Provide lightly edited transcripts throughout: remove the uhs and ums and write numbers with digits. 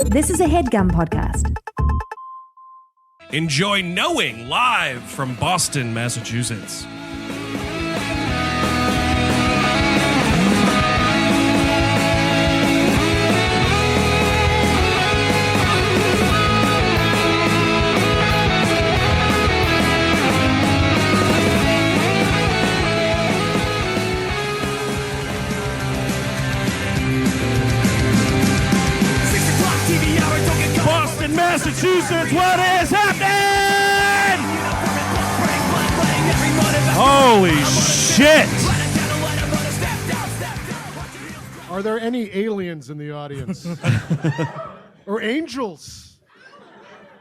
This is a HeadGum podcast. Enjoy Knowing live from Boston, Massachusetts. Massachusetts, what is happening? Holy shit! Are there any aliens in the audience? Or angels?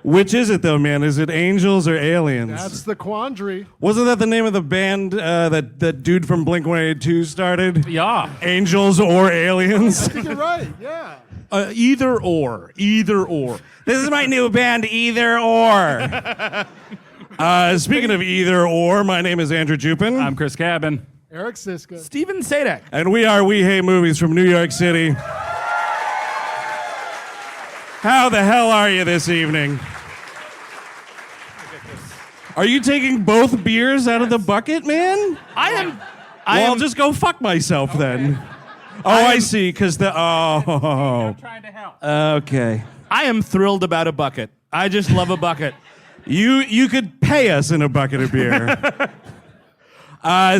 Which is it though, man? Is it angels or aliens? That's the quandary. Wasn't that the name of the band that dude from Blink-182 started? Yeah. Angels or aliens? I think you're right, yeah. Either or. This is my new band, Either Or. Speaking of Either Or, my name is Andrew Jupin. I'm Chris Cabin. Eric Siska. Steven Sadek. And we are We Hate Movies from New York City. How the hell are you this evening? Are you taking both beers out of the bucket, man? I'll just go fuck myself then. Oh, I see, because I'm trying to help. Okay. I am thrilled about a bucket. I just love a bucket. You could pay us in a bucket of beer.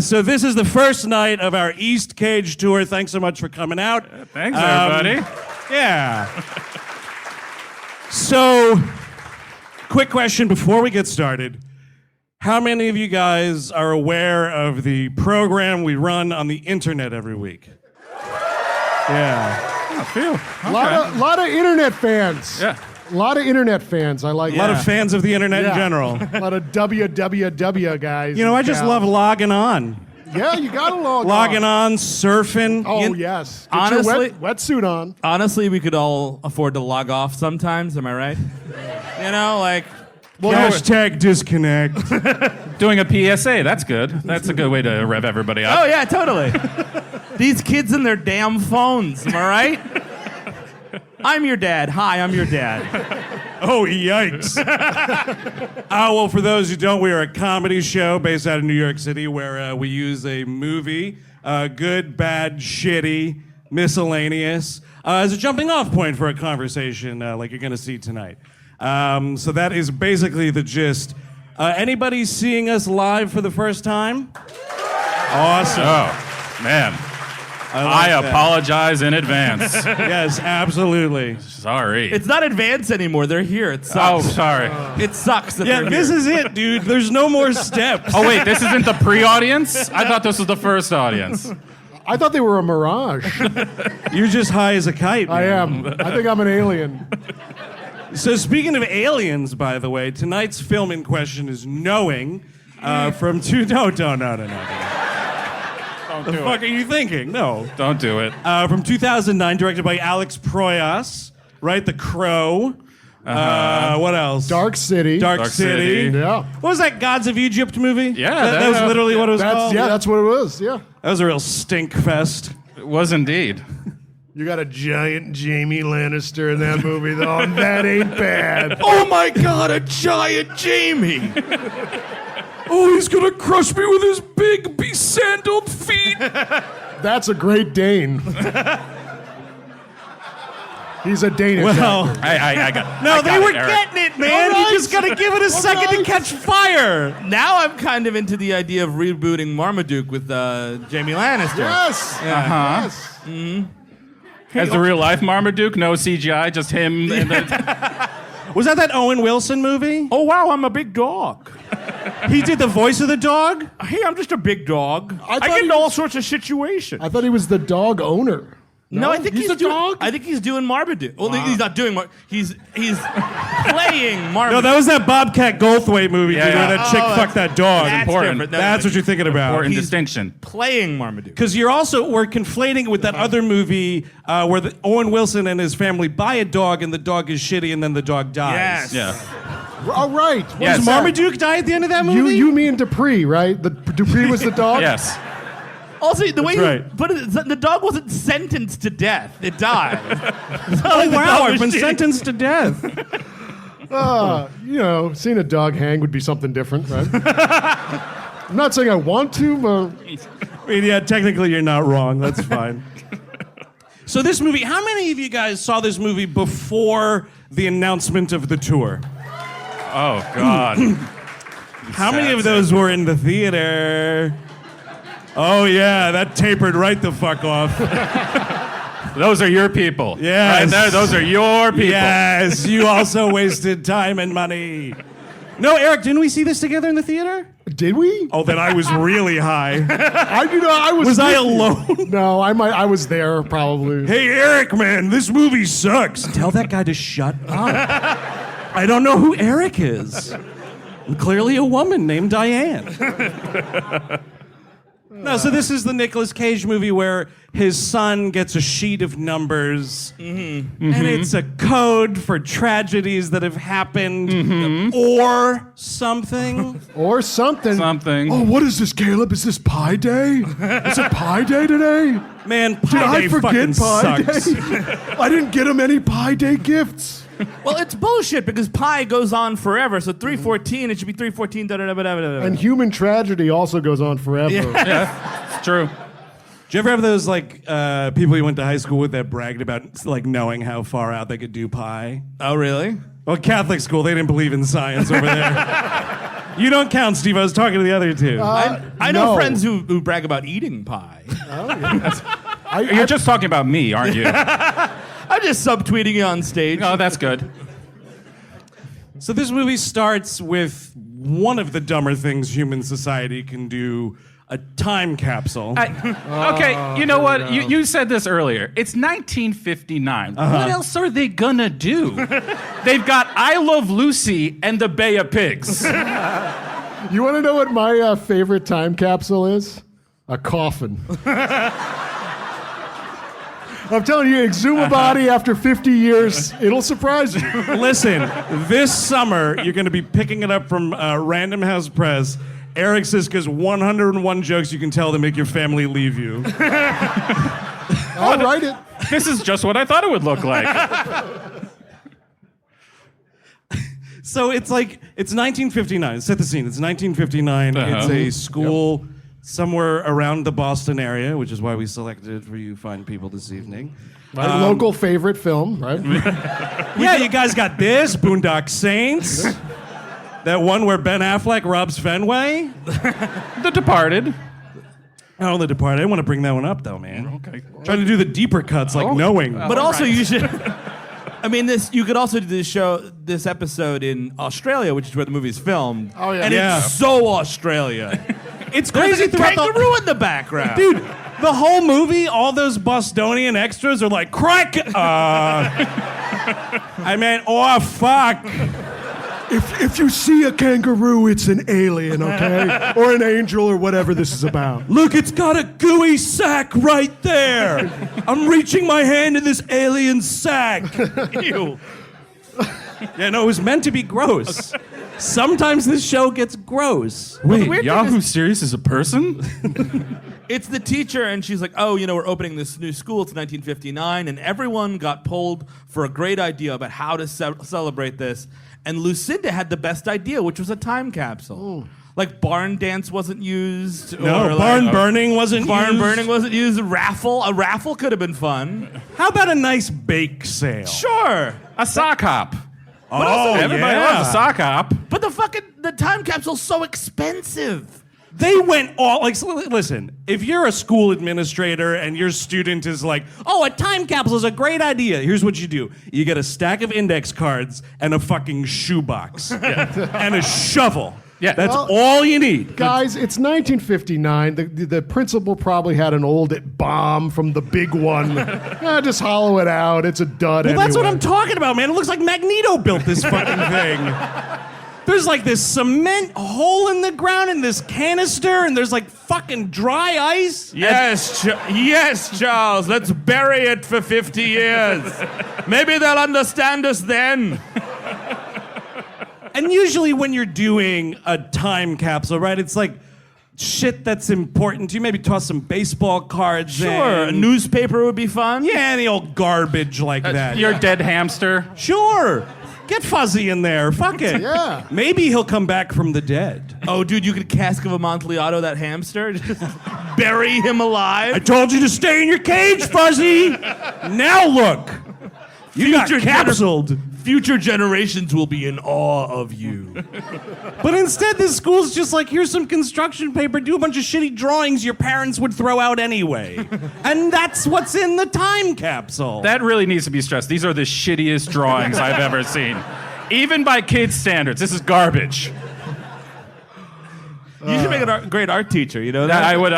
So this is the first night of our East Cage tour. Thanks so much for coming out. Thanks, everybody. Yeah. So, quick question before we get started. How many of you guys are aware of the program we run on the internet every week? Yeah. Oh, phew. Okay. Lot of internet fans. Yeah. A lot of internet fans. I like A lot of fans of the internet in general. A lot of www guys. You know, I just love logging on. Yeah, you gotta Logging on, surfing. Oh, yes. Get Honestly- your wetsuit on. Honestly, we could all afford to log off sometimes, am I right? You know, like... Hashtag disconnect. Doing a PSA, that's good. That's a good way to rev everybody up. Oh, yeah, totally. These kids and their damn phones, am I right? I'm your dad. Hi, I'm your dad. Oh, yikes. Well, for those who don't, we are a comedy show based out of New York City where we use a movie, good, bad, shitty, miscellaneous, as a jumping off point for a conversation like you're going to see tonight. So that is basically the gist. Anybody seeing us live for the first time? Awesome. Oh, man. I apologize in advance. Yes, absolutely. Sorry. It's not advanced anymore. They're here. It sucks. Oh, sorry. It sucks that Yeah, they're this here. is it, dude. There's no more steps. Oh, wait, this isn't the pre-audience? I thought this was the first audience. I thought they were a mirage. You're just high as a kite, man. I am. I think I'm an alien. So speaking of aliens, by the way, tonight's film in question is Knowing from No. The fuck are you thinking? No. Don't do it. From 2009, directed by Alex Proyas, right? The Crow. What else? Dark City. Dark City. Yeah. What was that Gods of Egypt movie? Yeah, That was literally what it was called? Yeah, that's what it was. Yeah. That was a real stink fest. It was indeed. You got a giant Jamie Lannister in that movie, though, and that ain't bad. Oh my God, a giant Jamie! Oh, he's gonna crush me with his big, be-sandaled feet! That's a Great Dane. He's a Danish Well, actor. I got no, I they got were it, Eric. getting it, man. All right. You just gotta give it a second to catch fire. Now I'm kind of into the idea of rebooting Marmaduke with Jamie Lannister. Yes. Uh-huh. Yes. As the real life Marmaduke, no CGI, just him. And the... Was that Owen Wilson movie? Oh, wow, I'm a big dog. He did the voice of the dog? Hey, I'm just a big dog. I I thought get he in all was- sorts of situations. I thought he was the dog owner. No, I think he's a doing, dog. I think he's doing Marmaduke. Well, he's not doing He's playing Marmaduke. No, that was that Bobcat Goldthwait movie, Yeah, dude, yeah. where that chick fucked that dog. That's important. different. That's what you're thinking about. Important He's- distinction. playing Marmaduke. Because we're conflating it with that other movie where Owen Wilson and his family buy a dog and the dog is shitty and then the dog dies. Yes. Yeah. All right. Yes. Does Marmaduke die at the end of that movie? You mean Dupree, right? Dupree was the dog? Yes. Also, the way right. you put it, the dog wasn't sentenced to death. It died. Oh, wow, I've been sentenced to death. Seeing a dog hang would be something different, right? I'm not saying I want to, but... I mean, yeah, technically you're not wrong. That's fine. So this movie, how many of you guys saw this movie before the announcement of the tour? Oh, God. How many of those were in the theater? Oh, yeah, that tapered right the fuck off. Those are your people. Yes. Right there, those are your people. Yes, you also wasted time and money. No, Eric, didn't we see this together in the theater? Did we? Oh, then I was really high. I was. Was I with you. alone? No, I was there probably. Hey, Eric, man, this movie sucks. Tell that guy to shut up. I don't know who Eric is. Clearly a woman named Diane. No, so this is the Nicolas Cage movie where his son gets a sheet of numbers, and it's a code for tragedies that have happened, or something. Or something. Something. Oh, what is this, Caleb? Is this Pie Day? Is it Pie Day today? Man, Did Pie I Day forget fucking Pie sucks. Day? I didn't get him any Pie Day gifts. Well, it's bullshit because pi goes on forever. So 314, it should be 314. And human tragedy also goes on forever. Yeah, it's true. Did you ever have those people you went to high school with that bragged about knowing how far out they could do pi? Oh, really? Well, Catholic school, they didn't believe in science over there. You don't count, Steve. I was talking to the other two. I know friends who brag about eating pie. Oh, yeah. You're just talking about me, aren't you? I'm just subtweeting you on stage. Oh, that's good. So this movie starts with one of the dumber things human society can do, a time capsule. Okay, you know what? You said this earlier. It's 1959. What else are they gonna do? They've got I Love Lucy and the Bay of Pigs. You want to know what my favorite time capsule is? A coffin. I'm telling you, exhume a body after 50 years, it'll surprise you. Listen, this summer, you're going to be picking it up from Random House Press. Eric says, because 101 jokes you can tell to make your family leave you. I'll write it. This is just what I thought it would look like. So it's 1959. Set the scene. It's 1959. It's a school somewhere around the Boston area, which is why we selected it for you fine people this evening. My local favorite film, right? Yeah, you guys got this, Boondock Saints. That one where Ben Affleck robs Fenway. The Departed. Oh, The Departed. I didn't want to bring that one up, though, man. Okay. Trying to do the deeper cuts, knowing. But also, you should. I mean, you could also do this episode in Australia, which is where the movie's filmed. Oh, yeah. And it's so Australia. It's There's crazy a throughout kangaroo in the background. Dude, the whole movie, all those Bostonian extras are like, crack! I meant, oh, fuck. If you see a kangaroo, it's an alien, okay? Or an angel or whatever this is about. Look, it's got a gooey sack right there. I'm reaching my hand in this alien sack. Ew. Yeah, no, it was meant to be gross. Sometimes this show gets gross. Wait, Yahoo Serious is a person? It's the teacher, and she's like, oh, we're opening this new school. It's 1959, and everyone got polled for a great idea about how to celebrate this. And Lucinda had the best idea, which was a time capsule. Ooh. Like barn dance wasn't used. No, or barn burning wasn't used. Barn burning wasn't used. A raffle could have been fun. How about a nice bake sale? Sure. A sock hop. Oh, Everybody loves a sock hop. But the time capsule's so expensive. They went all, listen, if you're a school administrator and your student is like, oh, a time capsule is a great idea, here's what you do. You get a stack of index cards and a fucking shoebox. And a shovel. Yeah. That's all you need. Guys, it's 1959. The principal probably had an old bomb from the big one. Just hollow it out. It's a dud Well, that's what anyway. I'm talking about, man. It looks like Magneto built this fucking thing. There's this cement hole in the ground in this canister, and there's fucking dry ice. Yes, Charles. Let's bury it for 50 years. Maybe they'll understand us then. And usually when you're doing a time capsule, right, it's shit that's important to you. Maybe toss some baseball cards Sure, a in. newspaper would be fun. Yeah, any old garbage like that. Your dead hamster. Sure. Get Fuzzy in there. Fuck it. Yeah. Maybe he'll come back from the dead. Oh, dude, you could cask of Amontillado that hamster. Just bury him alive. I told you to stay in your cage, Fuzzy. Now look. You got capsuled. Future generations will be in awe of you. But instead, this school's just like, here's some construction paper, do a bunch of shitty drawings your parents would throw out anyway. And that's what's in the time capsule. That really needs to be stressed. These are the shittiest drawings I've ever seen. Even by kids' standards, this is garbage. You should make a great art teacher, you know that? I would.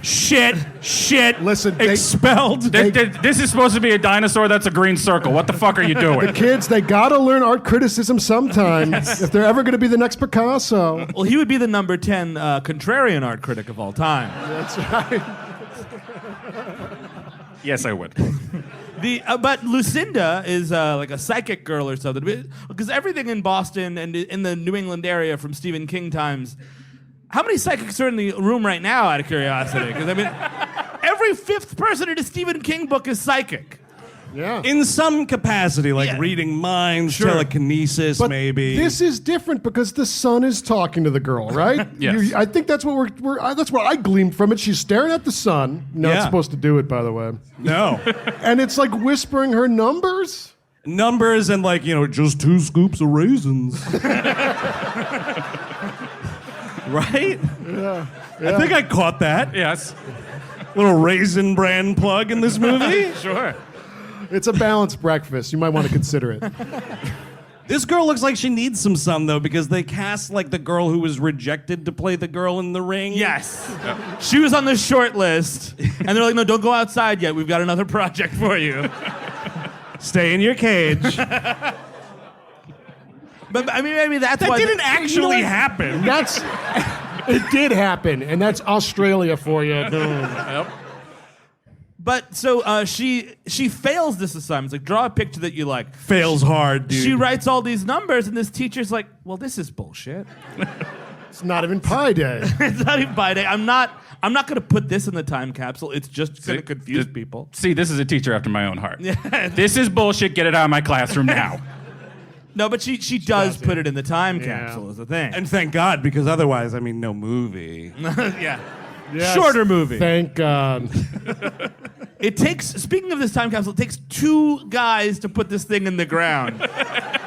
Shit. Listen, expelled. This is supposed to be a dinosaur. That's a green circle. What the fuck are you doing? Kids, they gotta learn art criticism sometime if they're ever gonna be the next Picasso. Well, he would be the number 10 contrarian art critic of all time. That's right. Yes, I would. But Lucinda is like a psychic girl or something. Because everything in Boston and in the New England area from Stephen King times, how many psychics are in the room right now, out of curiosity? Because, I mean, every fifth person in a Stephen King book is psychic. Yeah. In some capacity, like reading minds, telekinesis, But maybe. this is different because the sun is talking to the girl, right? Yes. I think that's what that's what I gleaned from it. She's staring at the sun. Not Yeah. supposed to do it, by the way. No. And it's like whispering her numbers. Numbers and like, just 2 scoops of raisins. Right? Yeah. I think I caught that. Yes. Little Raisin Bran plug in this movie. Sure. It's a balanced breakfast. You might want to consider it. This girl looks like she needs some sun, though, because they cast like the girl who was rejected to play the girl in The Ring. Yes. She was on the short list. And they're like, no, don't go outside yet. We've got another project for you. Stay in your cage. But I mean, maybe that's That why... didn't actually happen. It did happen, and that's Australia for you. Yep. But so she fails this assignment. It's like, draw a picture that you like. Fails hard, dude. She writes all these numbers, and this teacher's like, well, this is bullshit. It's not even Pi Day. It's not even by day. I'm not going to put this in the time capsule. It's just going to confuse people. See, this is a teacher after my own heart. This is bullshit. Get it out of my classroom now. No, but she does put it in the time capsule is the thing. And thank God, because otherwise, I mean, no movie. Yeah. Yes, Shorter movie. Thank God. It takes, speaking of this time capsule, it takes 2 guys to put this thing in the ground.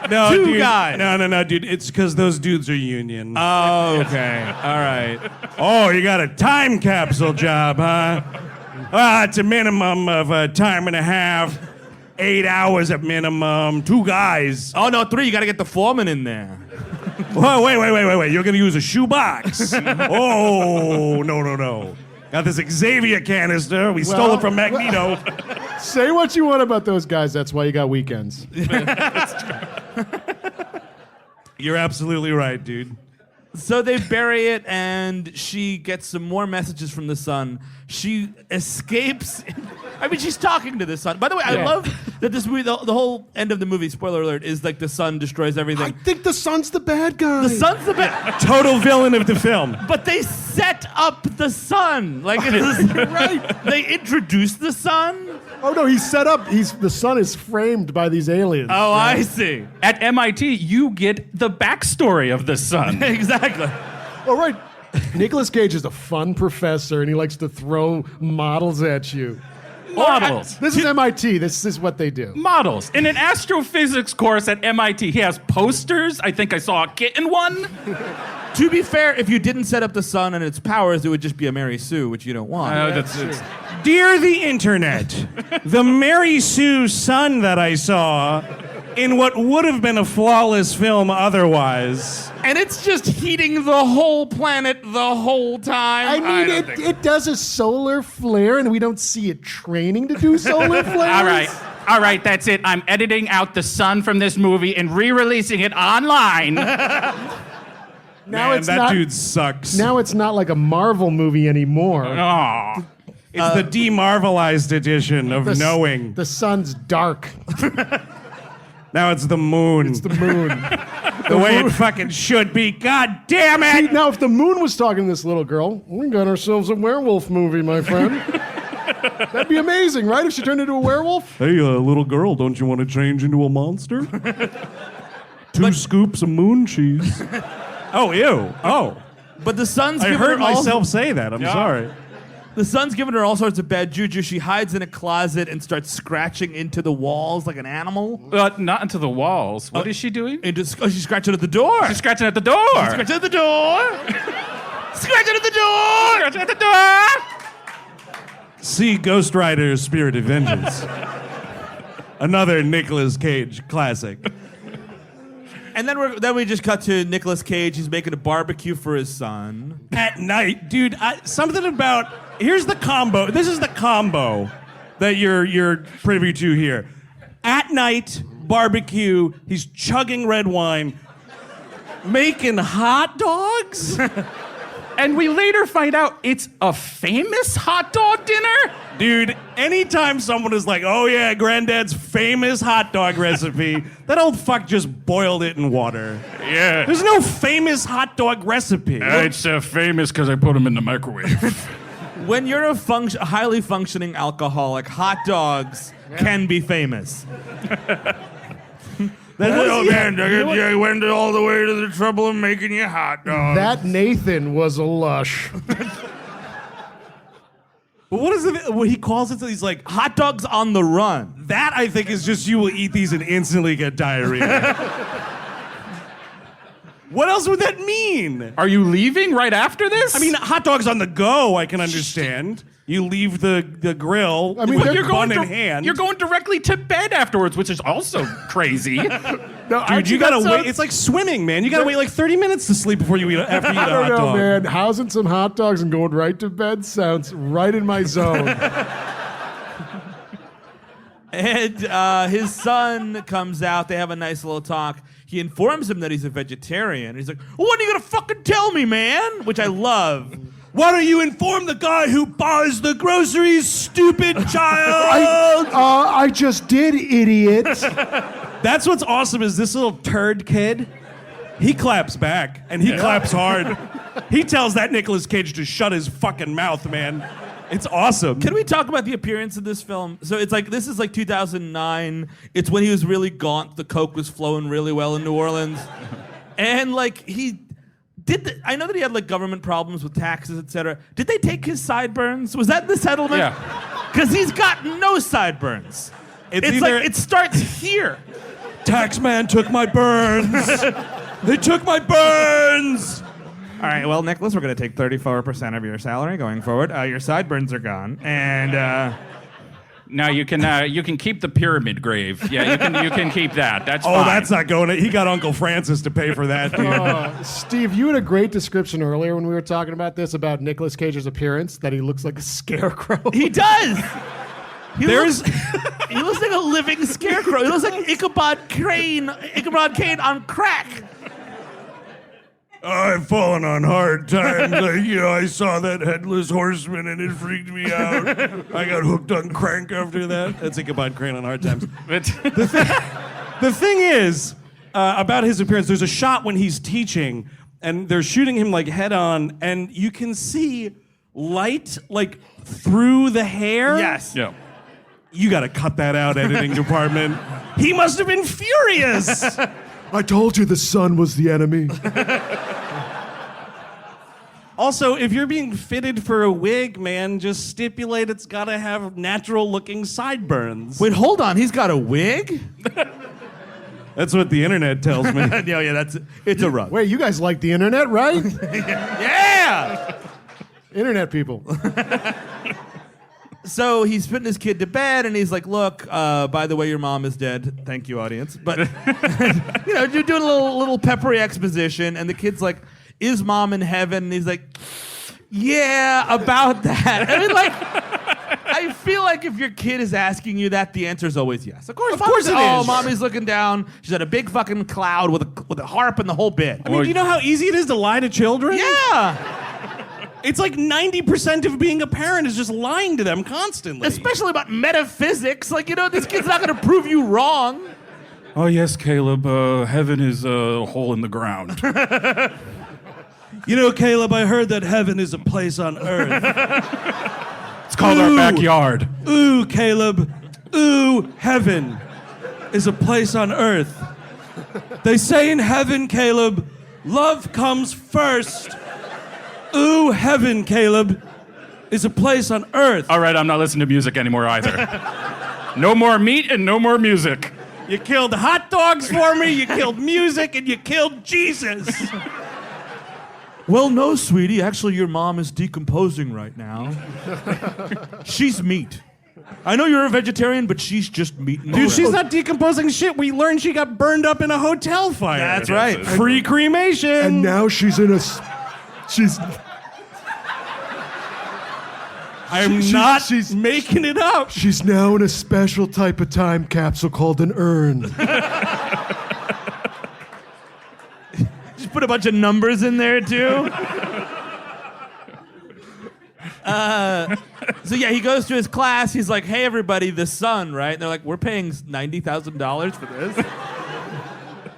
No, 2 dude. guys. No, dude. It's because those dudes are union. Oh, okay. All right. Oh, you got a time capsule job, huh? It's a minimum of a time and a half. 8 hours at minimum. 2 guys. Oh, no, 3. You got to get the foreman in there. Whoa, wait. You're going to use a shoebox. Oh, no. Got this Xavier canister. We stole it from Magneto. Say what you want about those guys. That's why you got weekends. You're absolutely right, dude. So they bury it, and she gets some more messages from the sun. She escapes. I mean, she's talking to the sun. By the way, I love that this movie, the whole end of the movie, spoiler alert, is like the sun destroys everything. I think the sun's the bad guy. The sun's the bad. Total villain of the film. But they set up the sun. Like, right. They introduce the sun. Oh no, he's set up. The sun is framed by these aliens. Oh, I see. At MIT, you get the backstory of the sun. Exactly. Oh right. Nicolas Cage is a fun professor, and he likes to throw models at you. Models. This is MIT. This is what they do. Models. In an astrophysics course at MIT, he has posters. I think I saw a kitten one. To be fair, if you didn't set up the sun and its powers, it would just be a Mary Sue, which you don't want. Dear the internet, the Mary Sue sun that I saw in what would have been a flawless film otherwise. And it's just heating the whole planet the whole time. I mean, it does a solar flare, and we don't see it training to do solar flares. All right, that's it. I'm editing out the sun from this movie and re-releasing it online. Now Man, that dude sucks. Now it's not like a Marvel movie anymore. Aw. It's the demarvelized edition of knowing. The sun's dark. Now it's the moon. It's the moon. The way it fucking should be. God damn See, it! now, if the moon was talking to this little girl, we got ourselves a werewolf movie, my friend. That'd be amazing, right? If she turned into a werewolf? Hey, little girl, don't you want to change into a monster? Two scoops of moon cheese. Oh, ew. Oh. But the son's I giving heard her myself say that. I'm sorry. The son's giving her all sorts of bad juju. She hides in a closet and starts scratching into the walls like an animal. Not into the walls. What is she doing? She's scratching at the door. She's scratching at the door. Scratching at the door. Scratching at the door. Scratching at the door. See Ghost Rider Spirit of Vengeance. Another Nicolas Cage classic. And then we just cut to Nicolas Cage. He's making a barbecue for his son. At night, dude, something about... Here's the combo. This is the combo that you're privy to here. At night, barbecue, he's chugging red wine, making hot dogs? And we later find out it's a famous hot dog dinner? Dude, anytime someone is like, oh yeah, Granddad's famous hot dog recipe, that old fuck just boiled it in water. Yeah. There's no famous hot dog recipe. It's famous because I put them in the microwave. When you're a highly functioning alcoholic, hot dogs can be famous. I went all the way to the trouble of making you hot dogs. That Nathan was a lush. But what is it? What he calls it? He's like, Hot dogs on the run. that I think is just you will eat these and instantly get diarrhea. What else would that mean? Are you leaving right after this? I mean, hot dogs on the go, I can understand. You leave the grill I mean, with you're your bun in hand. You're going directly to bed afterwards, which is also crazy. No, Dude, you gotta wait. It's like swimming, man. You gotta wait like 30 minutes to sleep before you eat after you eat a I hot don't know, dog. man. Housing some hot dogs and going right to bed sounds right in my zone. And his son comes out. They have a nice little talk. He informs him that he's a vegetarian. He's like, "When are you gonna fucking tell me, man?" Which I love. Why don't you inform the guy who buys the groceries, stupid child? I just did, idiot. That's what's awesome is this little turd kid, he claps back, and he claps hard. He tells that Nicolas Cage to shut his fucking mouth, man. It's awesome. Can we talk about the appearance of this film? So it's like, this is like 2009. It's when he was really gaunt. The coke was flowing really well in New Orleans. And like I know that he had like government problems with taxes, etc. Did they take his sideburns? Was that the settlement? Yeah. Because he's got no sideburns. It's either- like, it starts here. Taxman took my burns. They took my burns. All right, well, Nicholas, we're going to take 34% of your salary going forward. Your sideburns are gone. And Now you can keep the pyramid grave. Yeah, you can keep that. That's Oh, fine. that's not going. He got Uncle Francis to pay for that, dude. Steve, you had a great description earlier when we were talking about this, about Nicolas Cage's appearance, that he looks like a scarecrow. he does. He There's looks like a living scarecrow. He looks like Ichabod Crane on crack. I've fallen on hard times. I saw that headless horseman and it freaked me out. I got hooked on crank after that. That's Ichabod Crane on hard times. The thing is, about his appearance, there's a shot when he's teaching and they're shooting him like head on and you can see light like through the hair. Yes. Yeah. You gotta cut that out, editing department. He must have been furious. I told you the sun was the enemy. Also, if you're being fitted for a wig, man, just stipulate it's gotta have natural-looking sideburns. Wait, hold on. He's got a wig? That's what the internet tells me. Yeah, it's a rug. Wait, you guys like the internet, right? Yeah! Internet people. So he's putting his kid to bed, and he's like, "Look, by the way, your mom is dead. Thank you, audience." But you're doing a little peppery exposition, and the kid's like, "Is mom in heaven?" And he's like, "Yeah, about that." I mean, like, I feel like if your kid is asking you that, the answer is always yes. Of course it Oh, is. mommy's looking down. She's at a big fucking cloud with a harp and the whole bit. I mean, do you know how easy it is to lie to children? Yeah. It's like 90% of being a parent is just lying to them constantly. Especially about metaphysics. Like, this kid's not going to prove you wrong. Oh, yes, Caleb. Heaven is a hole in the ground. You know, Caleb, I heard that heaven is a place on earth. It's called our backyard. Ooh, Caleb. Ooh, heaven is a place on earth. They say in heaven, Caleb, love comes first. Ooh, heaven, Caleb, is a place on earth. All right, I'm not listening to music anymore either. No more meat and no more music. You killed hot dogs for me, you killed music, and you killed Jesus. Well, no, sweetie. Actually, your mom is decomposing right now. She's meat. I know you're a vegetarian, but she's just meat. Dude, she's not decomposing shit. We learned she got burned up in a hotel fire. That's right. Free cremation. And now she's in a. She's. I'm not making it up. She's now in a special type of time capsule called an urn. Just put a bunch of numbers in there, too. So yeah, he goes to his class. He's like, "Hey, everybody, the sun, right?" And they're like, "We're paying $90,000 for this."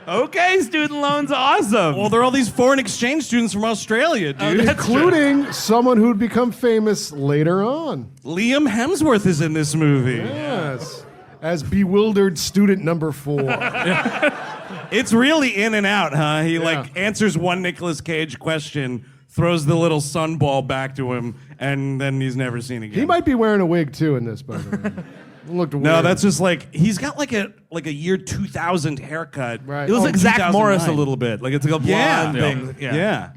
Okay, student loans, awesome. Well, there are all these foreign exchange students from Australia, dude. Including someone who'd become famous later on. Liam Hemsworth is in this movie. Yes. As bewildered student number 4. It's really in and out, huh? He like answers one Nicolas Cage question, throws the little sun ball back to him, and then he's never seen again. He might be wearing a wig too in this, by the way. Looked weird. No, that's just like he's got like a year 2000 haircut. Right. It was like Zach 2009. Morris a little bit. Like it's like a blonde thing. Yeah.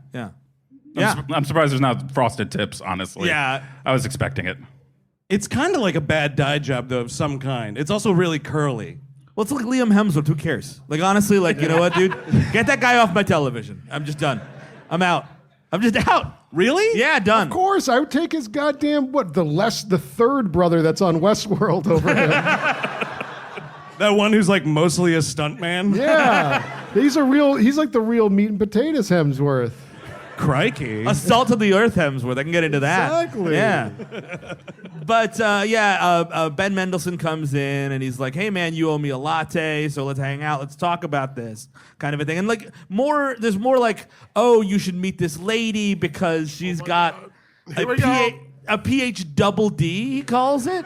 I'm surprised there's not frosted tips, honestly. Yeah. I was expecting it. It's kind of like a bad dye job though of some kind. It's also really curly. Well, it's like Liam Hemsworth. Who cares? Like honestly, like you know what, dude? Get that guy off my television. I'm just done. I'm out. I'm just out. Really? Yeah, done. Of course, I would take his goddamn the third brother that's on Westworld over him. That one who's like mostly a stuntman? Yeah. He's like the real meat and potatoes Hemsworth. Crikey. A salt of the earth Hemsworth. I can get into that. Exactly. Yeah. But Ben Mendelsohn comes in and he's like, "Hey man, you owe me a latte, so let's hang out. Let's talk about this," kind of a thing. And like there's more like, "Oh, you should meet this lady because she's got a PH double D," he calls it.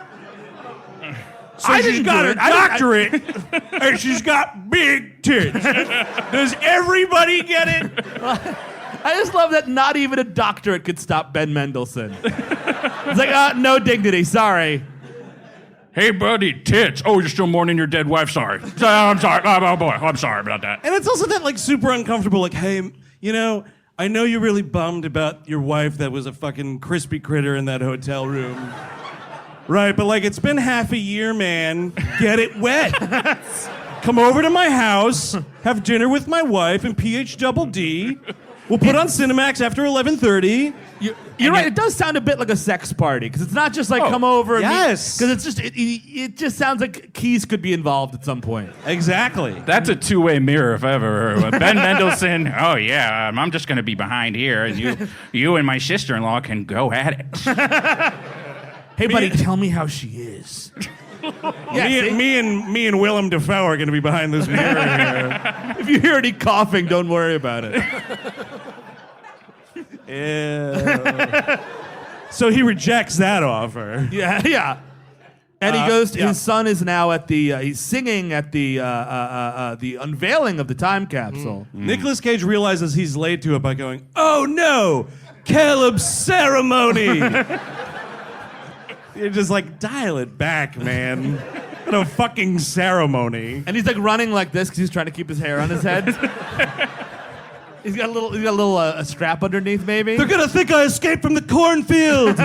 So she's got her doctorate, and she's got big tits. Does everybody get it? I just love that not even a doctorate could stop Ben Mendelsohn. It's like, no dignity, sorry. Hey, buddy, tits. Oh, you're still mourning your dead wife. Sorry. I'm sorry. Oh, boy. I'm sorry about that. And it's also that like super uncomfortable, like, hey, you know, I know you're really bummed about your wife that was a fucking crispy critter in that hotel room. Right, but like it's been half a year, man. Get it wet. Come over to my house, have dinner with my wife and PH double D. We'll put on Cinemax after 11:30. You're right. It does sound a bit like a sex party because it's not just like come over. Yes. Because it's just it just sounds like keys could be involved at some point. Exactly. That's a two-way mirror if I ever heard one. Ben Mendelsohn, oh yeah, I'm just going to be behind here. And you and my sister-in-law can go at it. Hey, buddy, tell me how she is. Me and Willem Dafoe are going to be behind this mirror here. If you hear any coughing, don't worry about it. So he rejects that offer. Yeah. And he goes. His son is now at the. He's singing at the unveiling of the time capsule. Nicolas Cage realizes he's late to it by going, "Oh no, Caleb's ceremony." You're just like, dial it back, man. What a fucking ceremony. And he's like running like this because he's trying to keep his hair on his head. He's got a little strap underneath, maybe. They're gonna think I escaped from the cornfield.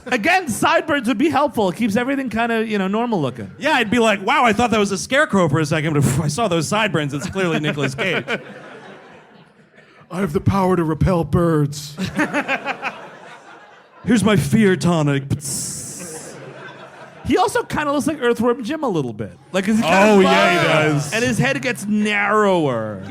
Again, sideburns would be helpful. It keeps everything kind of normal looking. Yeah, I'd be like, wow, I thought that was a scarecrow for a second, but I saw those sideburns. It's clearly Nicolas Cage. I have the power to repel birds. Here's my fear tonic. He also kind of looks like Earthworm Jim a little bit. Like, he does. And his head gets narrower.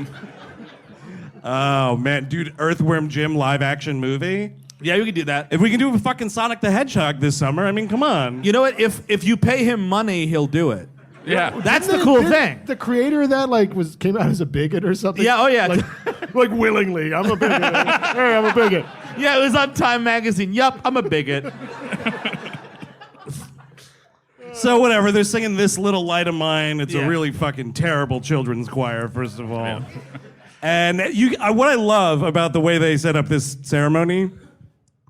Oh, man. Dude, Earthworm Jim live action movie? Yeah, we could do that. If we can do a fucking Sonic the Hedgehog this summer, I mean, come on. You know what? If you pay him money, he'll do it. Yeah. That's the cool thing. The creator of that came out as a bigot or something. Yeah, oh yeah. Like willingly. I'm a bigot. Hey, I'm a bigot. Yeah, it was on Time Magazine. Yup, I'm a bigot. So whatever, they're singing This Little Light of Mine. It's Yeah. a really fucking terrible children's choir, first of all. And what I love about the way they set up this ceremony,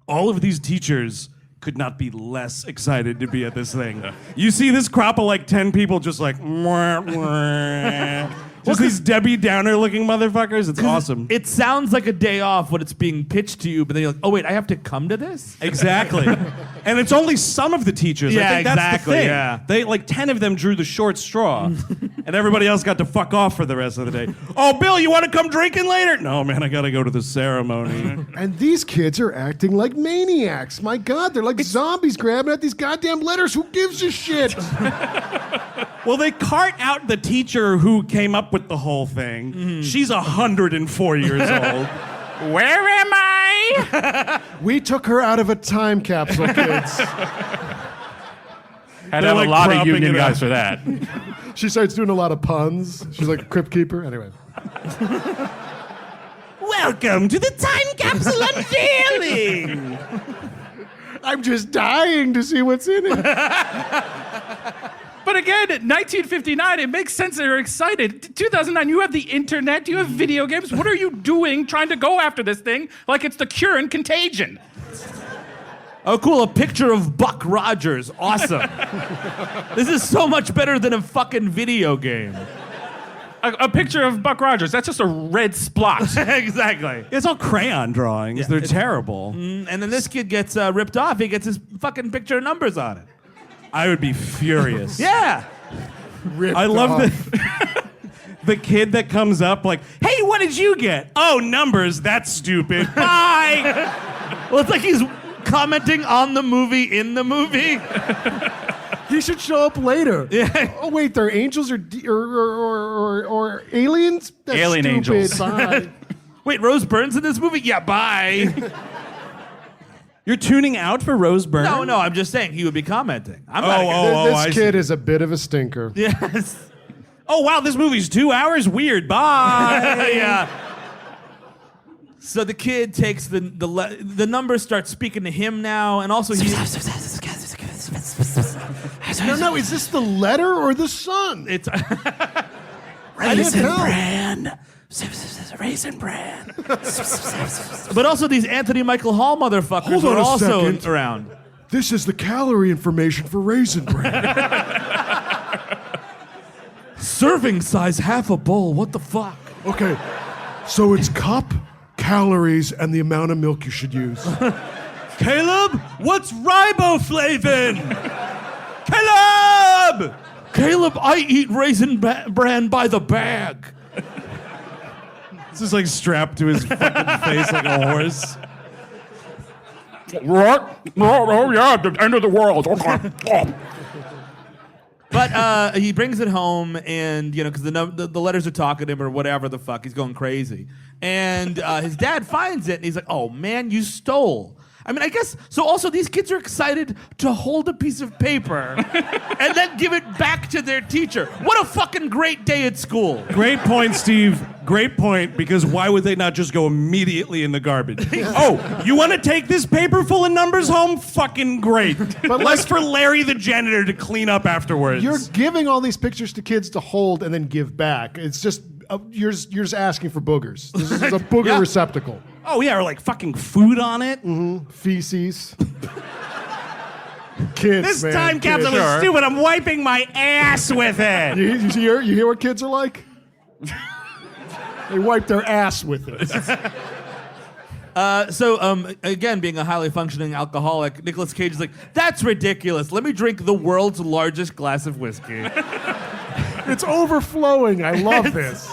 all of these teachers could not be less excited to be at this thing. You see this crop of like 10 people just like, mwah, mwah. Just these Debbie Downer looking motherfuckers. It's awesome. It sounds like a day off when it's being pitched to you, but then you're like, oh wait, I have to come to this? Exactly. And it's only some of the teachers. Yeah, I think that's exactly, the thing. yeah. They like 10 of them drew the short straw, and everybody else got to fuck off for the rest of the day. Oh, Bill, you want to come drinking later? No, man, I got to go to the ceremony. And these kids are acting like maniacs. My God, they're like zombies grabbing at these goddamn letters. Who gives a shit? Well, they cart out the teacher who came up with the whole thing. Mm-hmm. She's 104 years old. Where am I? We took her out of a time capsule, kids. Had to have like a lot of propping union it guys up. for that. She starts doing a lot of puns. She's like a crypt keeper. Anyway. Welcome to the time capsule unveiling. I'm just dying to see what's in it. But again, 1959, it makes sense that you're excited. 2009, you have the internet, you have video games. What are you doing trying to go after this thing like it's the cure and contagion? Oh, cool, a picture of Buck Rogers. Awesome. This is so much better than a fucking video game. A picture of Buck Rogers, that's just a red splotch. Exactly. It's all crayon drawings. Yeah, They're terrible. And then this kid gets ripped off. He gets his fucking picture of numbers on it. I would be furious. Yeah. I love the kid that comes up like, hey, what did you get? Oh, numbers. That's stupid. Bye. Well, it's like he's commenting on the movie in the movie. He should show up later. Yeah. Oh wait, they're angels or aliens? That's Alien stupid. angels. Bye. Wait, Rose Byrne's in this movie? Yeah, bye. You're tuning out for Rose Byrne? No, I'm just saying he would be commenting. I'm This I kid is a bit of a stinker. Yes. Oh, wow, this movie's 2 hours? Weird. Bye. Yeah. So the kid takes the numbers start speaking to him now, and also he. No, is this the letter or the sun? It's. Raisin Bran. Raisin Bran. But also these Anthony Michael Hall motherfuckers Hold on are a also second. around. This is the calorie information for Raisin Bran. Serving size half a bowl. What the fuck? Okay, so it's cup, calories, and the amount of milk you should use. Caleb, what's riboflavin? Caleb! Caleb, I eat Raisin Bran by the bag. This is like strapped to his fucking face like a horse. What? Oh, yeah, the end of the world. Okay. But he brings it home, and because the letters are talking to him or whatever the fuck, he's going crazy. And his dad finds it, and he's like, "Oh man, you stole." I mean, I guess so. Also, these kids are excited to hold a piece of paper and then give it back to their teacher. What a fucking great day at school! Great point, Steve. Great point, because why would they not just go immediately in the garbage? Oh, you want to take this paper full of numbers home? Fucking great. But less for Larry the janitor to clean up afterwards. You're giving all these pictures to kids to hold and then give back. It's just, you're just asking for boogers. This is a booger Yeah. receptacle. Oh, yeah, or like fucking food on it. Feces. Kids, This man, time kids. capsule is stupid. I'm wiping my ass with it. You hear what kids are like? They wipe their ass with it. Again, being a highly functioning alcoholic, Nicolas Cage is like, "That's ridiculous. Let me drink the world's largest glass of whiskey." It's overflowing. I love this.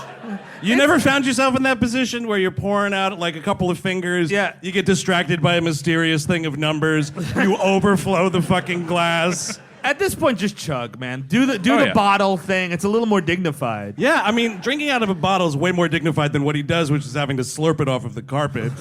You never found yourself in that position where you're pouring out like a couple of fingers. Yeah. You get distracted by a mysterious thing of numbers. You overflow the fucking glass. At this point, just chug, man. Do the yeah. bottle thing. It's a little more dignified. Yeah, I mean, drinking out of a bottle is way more dignified than what he does, which is having to slurp it off of the carpet.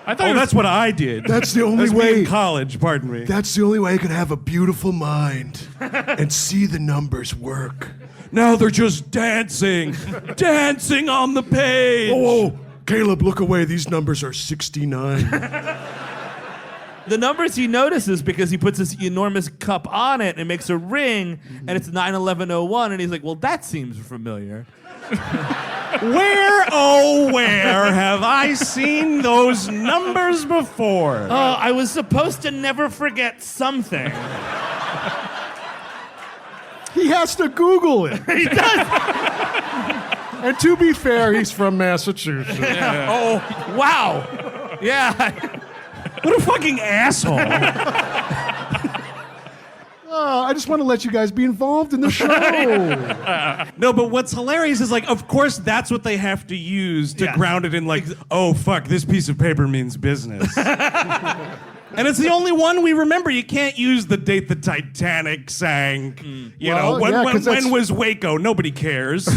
I thought that's what I did. That's the only That's me way. in college, pardon me. That's the only way I could have a beautiful mind and see the numbers work. Now they're just dancing. Dancing on the page. Whoa, Caleb, look away. These numbers are 69. The numbers he notices because he puts this enormous cup on it and makes a ring, and it's 9/11/01, and he's like, well, that seems familiar. Where, oh, where have I seen those numbers before? I was supposed to never forget something. He has to Google it. He does. And to be fair, he's from Massachusetts. Oh, wow. Yeah. What a fucking asshole. I just want to let you guys be involved in the show. No, but what's hilarious is, like, of course, that's what they have to use to ground it in, like, oh, fuck, this piece of paper means business. And it's the only one we remember. You can't use the date the Titanic sank. You know, when was Waco? Nobody cares.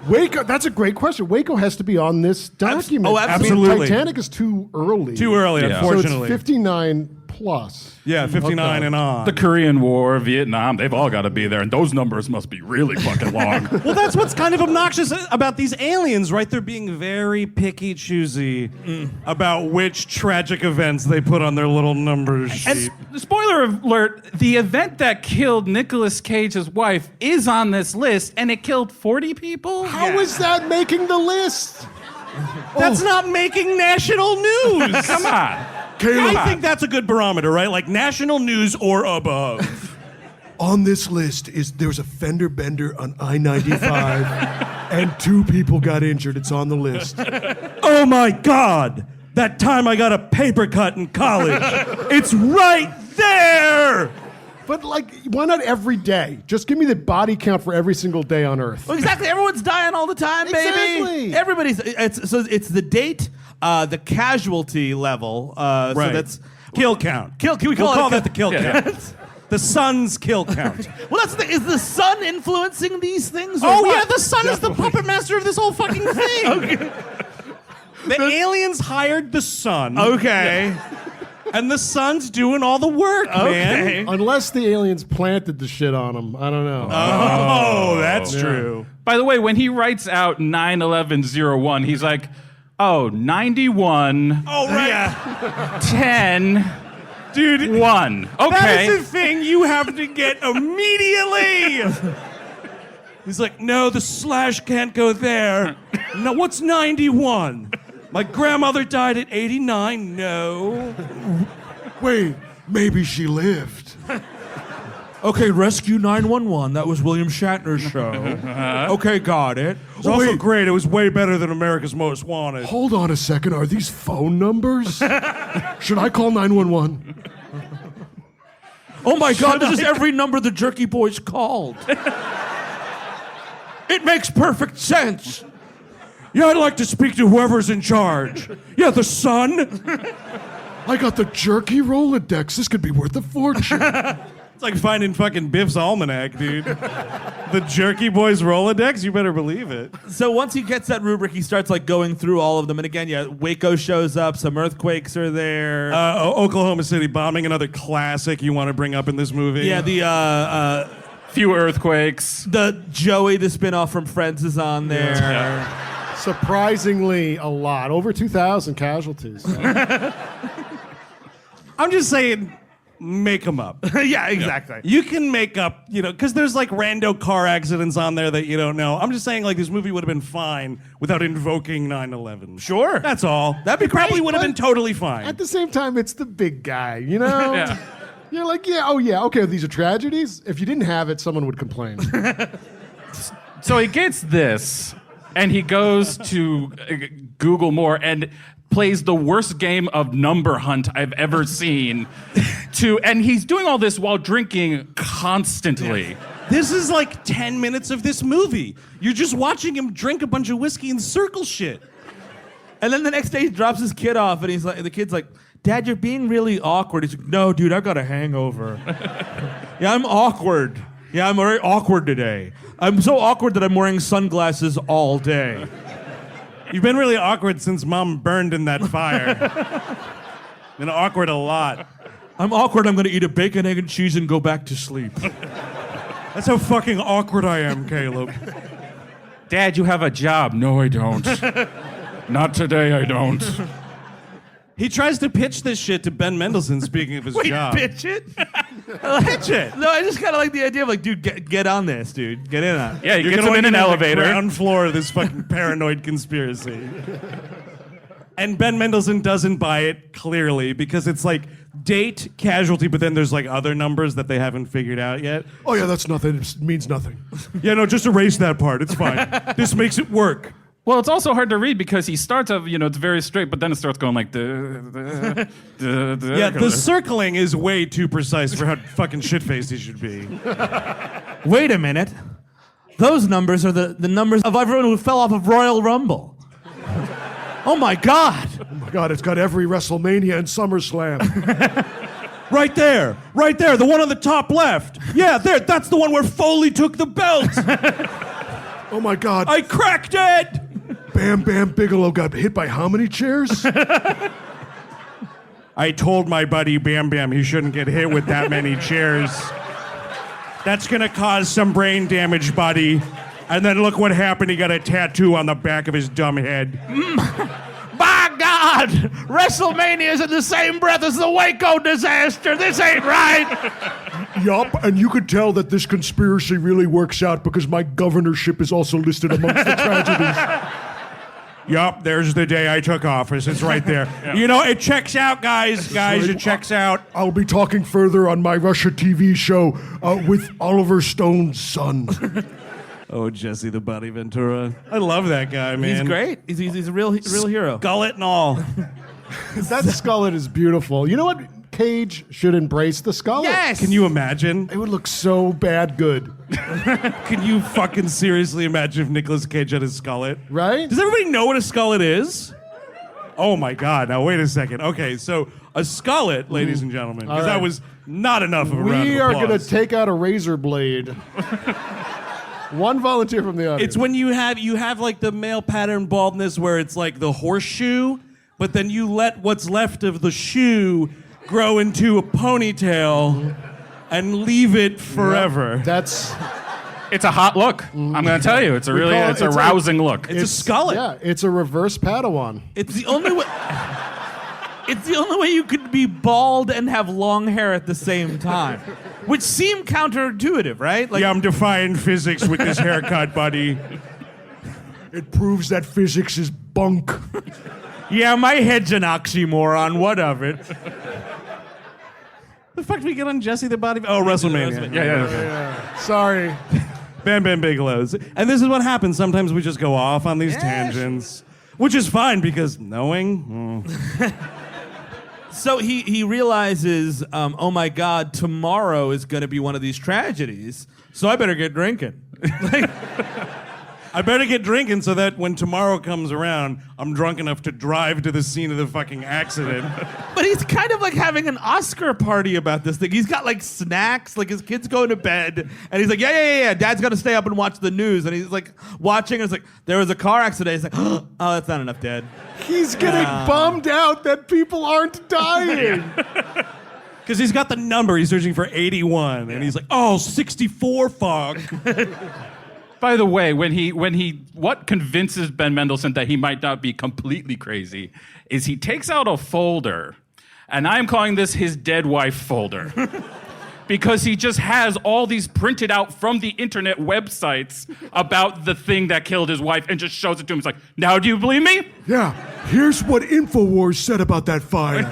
Waco, that's a great question. Waco has to be on this document. absolutely. I mean, Titanic is too early. Too early, unfortunately. So it's 59 plus. Yeah, 59 and on. The Korean War, Vietnam, they've all got to be there, and those numbers must be really fucking long. Well, that's what's kind of obnoxious about these aliens, right? They're being very picky, choosy about which tragic events they put on their little number sheet. And spoiler alert, the event that killed Nicolas Cage's wife is on this list, and it killed 40 people? How is that making the list? That's not making national news. Come on. Caleb, I think that's a good barometer, right? Like national news or above. on this list there's a fender bender on I-95 and 2 people got injured. It's on the list. Oh my God! That time I got a paper cut in college. It's right there! But, like, why not every day? Just give me the body count for every single day on Earth. Well, exactly. Everyone's dying all the time, baby. Exactly. Everybody's. It's the date, the casualty level. Right. So that's Kill count. Can we We'll call call it that the kill count. The sun's kill count. Well, that's the thing. Is the sun influencing these things? Or Oh what? yeah, the sun is the puppet master of this whole fucking thing. Okay. The aliens hired the sun. Okay. And the sun's doing all the work, man. Unless the aliens planted the shit on them. I don't know. Oh, that's true. By the way, when he writes out 9/11/01, he's like, oh, 91, Oh, right. 10, Dude, 1. that Okay. is the thing you have to get immediately. He's like, no, the slash can't go there. No, what's 91? My grandmother died at 89. No. Wait, maybe she lived. Okay, Rescue 911. That was William Shatner's show. Okay, got it. It's also great. It was way better than America's Most Wanted. Hold on a second. Are these phone numbers? Should I call 911? Oh my God, this is every number the Jerky Boys called. It makes perfect sense. Yeah, I'd like to speak to whoever's in charge. Yeah, the sun. I got the jerky Rolodex. This could be worth a fortune. It's like finding fucking Biff's almanac, dude. The Jerky Boys Rolodex, you better believe it. So once he gets that rubric, he starts like going through all of them. And again, yeah, Waco shows up. Some earthquakes are there. Oklahoma City bombing, another classic you want to bring up in this movie. Yeah, the Few earthquakes. Joey, the spinoff from Friends, is on there. Yeah. Surprisingly, a lot. Over 2,000 casualties. I'm just saying, make them up. Yeah, exactly. You can make up, because there's like rando car accidents on there that you don't know. I'm just saying, like, this movie would have been fine without invoking 9/11. Sure. That's all. That'd be It probably great, would have but been totally fine. At the same time, it's the big guy, you know? Yeah. You're like, yeah, oh yeah, okay, these are tragedies. If you didn't have it, someone would complain. So he gets this, and he goes to Google more and plays the worst game of number hunt I've ever seen. And he's doing all this while drinking constantly. This is like 10 minutes of this movie. You're just watching him drink a bunch of whiskey and circle shit. And then the next day he drops his kid off, and he's like, the kid's like, Dad, you're being really awkward. He's like, no, dude, I got a hangover. Yeah, I'm awkward. Yeah, I'm very awkward today. I'm so awkward that I'm wearing sunglasses all day. You've been really awkward since Mom burned in that fire. And awkward a lot. I'm awkward. I'm going to eat a bacon, egg, and cheese and go back to sleep. That's how fucking awkward I am, Caleb. Dad, you have a job. No, I don't. Not today, I don't. He tries to pitch this shit to Ben Mendelsohn, speaking of his job. Pitch it? Pitch it. No, I just kind of like the idea of like, dude, get on this, dude. Get in on it. Yeah, he You're gets going him in an elevator. The ground floor of this fucking paranoid conspiracy. And Ben Mendelsohn doesn't buy it, clearly, because it's like date, casualty, but then there's like other numbers that they haven't figured out yet. Oh, yeah, that's nothing. It means nothing. Yeah, no, just erase that part. It's fine. This makes it work. Well, it's also hard to read because he starts off, it's very straight, but then it starts going like Yeah, the circling is way too precise for how fucking shit-faced he should be. Wait a minute. Those numbers are the numbers of everyone who fell off of Royal Rumble. Oh my God. Oh, my God, it's got every WrestleMania and SummerSlam. Right there, the one on the top left. Yeah, there, that's the one where Foley took the belt. Oh, my God. I cracked it. Bam Bam Bigelow got hit by how many chairs? I told my buddy Bam Bam he shouldn't get hit with that many chairs. That's gonna cause some brain damage, buddy. And then look what happened. He got a tattoo on the back of his dumb head. By God! WrestleMania is in the same breath as the Waco disaster. This ain't right. Yup, and you could tell that this conspiracy really works out because my governorship is also listed amongst the tragedies. Yup, there's the day I took office. It's right there. Yeah. It checks out, guys. It checks out. I'll be talking further on my Russia TV show with Oliver Stone's son. Oh, Jesse the Body Ventura. I love that guy, man. He's great. He's a real hero. Gullet and all. That skullet is beautiful. You know what? Cage should embrace the skullet. Yes! Can you imagine? It would look so bad good. Can you fucking seriously imagine if Nicolas Cage had a skullet? Right? Does everybody know what a skullet is? Oh my God. Now, wait a second. Okay, so a skullet, ladies and gentlemen, because that was not enough of a round of We are applause. going to take out a razor blade. One volunteer from the audience. It's when you have like the male pattern baldness where it's like the horseshoe, but then you let what's left of the shoe grow into a ponytail and leave it forever. That's... It's a hot look. I'm going to tell you. It's a really, it's a rousing look. It's a skullet. Yeah, it's a reverse Padawan. It's the only way. It's the only way you could be bald and have long hair at the same time, which seemed counterintuitive, right? Like, Yeah, I'm defying physics with this haircut, buddy. It proves that physics is bunk. yeah, my head's an oxymoron. What of it? The fuck did we get on Jesse the Body? Oh, WrestleMania. Yeah. Sorry. Bam Bam Bigelow's. And this is what happens. Sometimes we just go off on these tangents, which is fine because knowing. So he realizes, oh my God, tomorrow is going to be one of these tragedies. So I better get drinking. I better get drinking so that when tomorrow comes around, I'm drunk enough to drive to the scene of the fucking accident. But he's kind of like having an Oscar party about this thing. He's got like snacks, like his kids going to bed, and he's like, yeah. Dad's got to stay up and watch the news, and he's like watching. And it's like there was a car accident. He's like, oh, that's not enough, Dad. He's getting bummed out that people aren't dying. Because he's got the number. He's searching for 81, and he's like, oh, 64, fuck. By the way, what convinces Ben Mendelsohn that he might not be completely crazy is he takes out a folder, and I'm calling this his dead wife folder. Because he just has all these printed out from the internet websites about the thing that killed his wife and just shows it to him. He's like, now do you believe me? Yeah, here's what InfoWars said about that fire.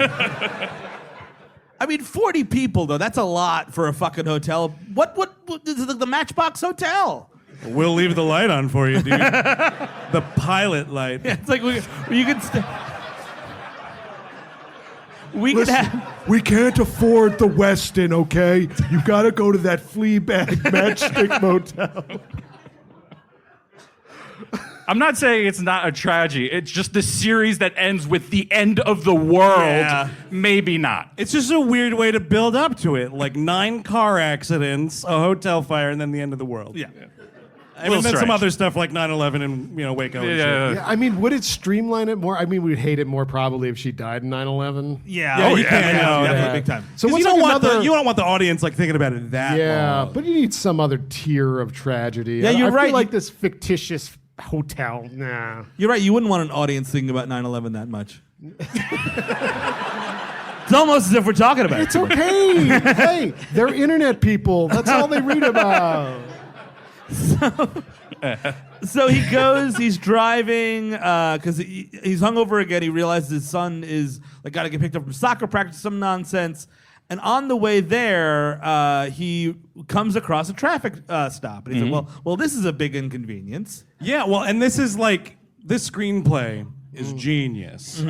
I mean, 40 people though, that's a lot for a fucking hotel. What is the Matchbox Hotel? We'll leave the light on for you, dude. The pilot light. Yeah, it's like you could we could Listen, have. we can't afford the Westin, okay? You gotta go to that Fleabag Matchstick Motel. I'm not saying it's not a tragedy. It's just the series that ends with the end of the world. Yeah. Maybe not. It's just a weird way to build up to it. Like 9 car accidents, a hotel fire, and then the end of the world. Yeah. I mean, Little then some strange. other stuff like 9/11 and Waco. And shit. Yeah, I mean, would it streamline it more? I mean, we'd hate it more probably if she died in 9/11. Yeah, you can't. Yeah, No, definitely big time. So 'Cause what's you don't like want another? you don't want the audience like thinking about it that Yeah, long. but you need some other tier of tragedy. Yeah, I you're feel right. like this fictitious hotel. Nah. You're right. You wouldn't want an audience thinking about 9/11 that much. It's almost as if we're talking about It's it. okay. Hey, they're internet people. That's all they read about. So he goes, he's driving, because he's hungover again. He realizes his son is like got to get picked up from soccer practice, some nonsense. And on the way there, he comes across a traffic stop. And he's like, well, this is a big inconvenience. Yeah, well, and this screenplay is genius.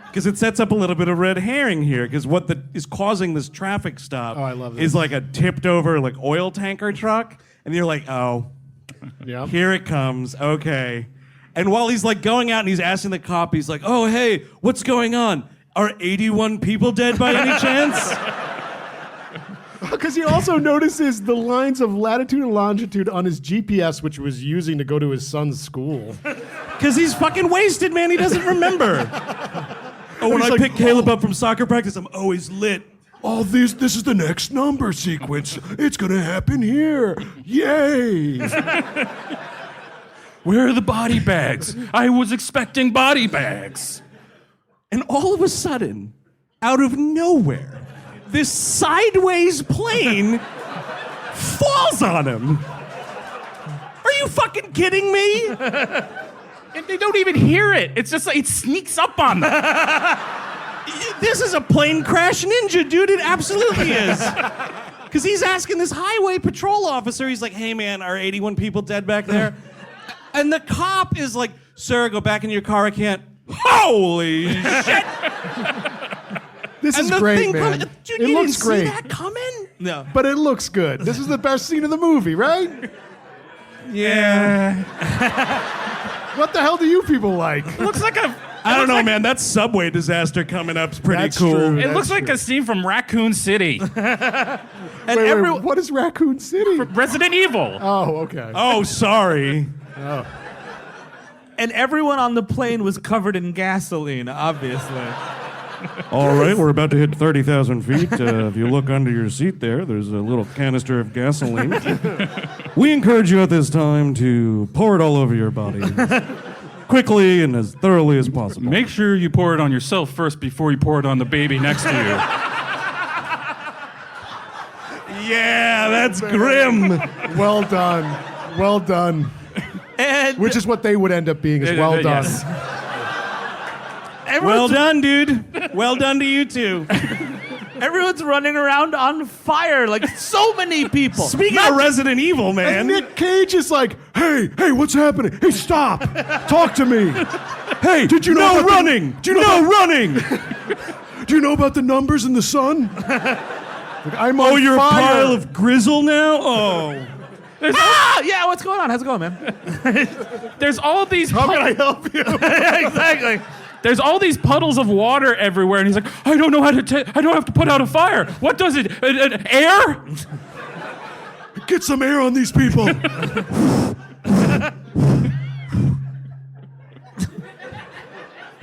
Because it sets up a little bit of red herring here. Because what is causing this traffic stop I love this. is like a tipped over like oil tanker truck, and you're like, oh, Yeah. here it comes. Okay. And while he's like going out and he's asking the cop, he's like, oh, hey, what's going on? Are 81 people dead by any chance? Because he also notices the lines of latitude and longitude on his GPS, which he was using to go to his son's school. Because he's fucking wasted, man. He doesn't remember. Oh, when He's I like, pick Caleb up from soccer practice, I'm always lit. Oh, this is the next number sequence. It's gonna happen here. Yay! Where are the body bags? I was expecting body bags. And all of a sudden, out of nowhere, this sideways plane falls on him. Are you fucking kidding me? And they don't even hear it. It's just like it sneaks up on them. This is a plane crash ninja, dude. It absolutely is. Because he's asking this highway patrol officer, he's like, hey, man, are 81 people dead back there? And the cop is like, sir, go back in your car. I can't. Holy shit. This And is the great, thing man. Dude, it you looks didn't great, see that coming? No. but it looks good. This is the best scene of the movie, right? Yeah. What the hell do you people like? Looks like a. I don't know, man. That subway disaster coming up's pretty That's cool. true. It That's looks like true. a scene from Raccoon City, And Wait, everyone. what is Raccoon City? Resident Evil. Oh, okay. Oh, sorry. And everyone on the plane was covered in gasoline, obviously. All right, we're about to hit 30,000 feet. If you look under your seat there's a little canister of gasoline. We encourage you at this time to pour it all over your body. Quickly and as thoroughly as possible. Make sure you pour it on yourself first before you pour it on the baby next to you. Yeah, that's grim. Well done. Well done. And Which is what they would end up being is well done. Yes. Well done, dude. Well done to you too. everyone's running around on fire, like so many people. Speaking of Resident Evil, man. And Nick Cage is like, hey, what's happening? Hey, stop. Talk to me. Hey, did you know No about running! Do you know No about- running! Do you know about the numbers in the sun? Like, I'm on Oh, you're fire. a pile of grizzle now? Oh. Ah, yeah, what's going on? How's it going, man? There's all these. How can I help you? Exactly. There's all these puddles of water everywhere, and he's like, I don't know how to. I don't have to put out a fire. What does it? Air? Get some air on these people.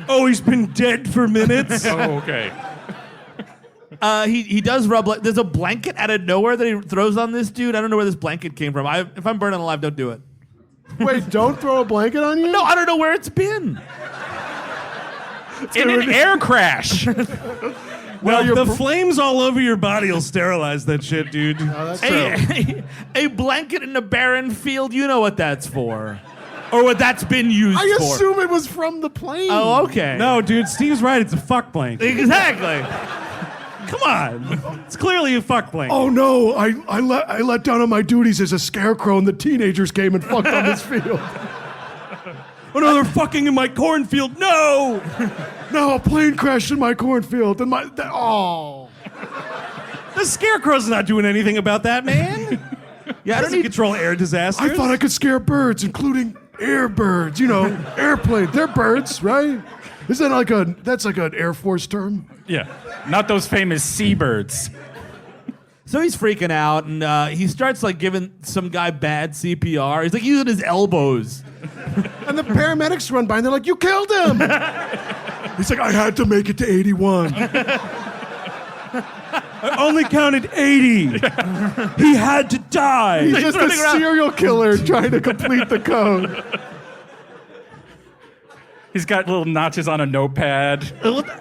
Oh, he's been dead for minutes? Oh, okay. He does rub. There's a blanket out of nowhere that he throws on this dude. I don't know where this blanket came from. If I'm burning alive, don't do it. Wait, don't throw a blanket on you? No, I don't know where it's been. In an air crash. Well, you're the pr- flames all over your body will sterilize that shit, dude. Oh, that's true. A blanket in a barren field. You know what that's for, or what that's been used I for. assume it was from the plane. Oh, okay. No, dude, Steve's right. It's a fuck blanket. Exactly. Come on. It's clearly a fuck blanket. Oh no, I let down on my duties as a scarecrow and the teenagers came and fucked on this field. Oh, no, they're fucking in my cornfield. No! No, a plane crashed in my cornfield and oh. The scarecrow's not doing anything about that, man. Yeah, I don't Doesn't need. control air disasters. I thought I could scare birds, including air birds. You know, airplanes. They're birds, right? Isn't that that's like an Air Force term? Yeah. Not those famous seabirds. So he's freaking out, and he starts like giving some guy bad CPR. He's like using his elbows. And the paramedics run by and they're like, "You killed him!" He's like, "I had to make it to 81. I only counted 80. He had to die. He's just a serial killer trying to complete the code. He's got little notches on a notepad.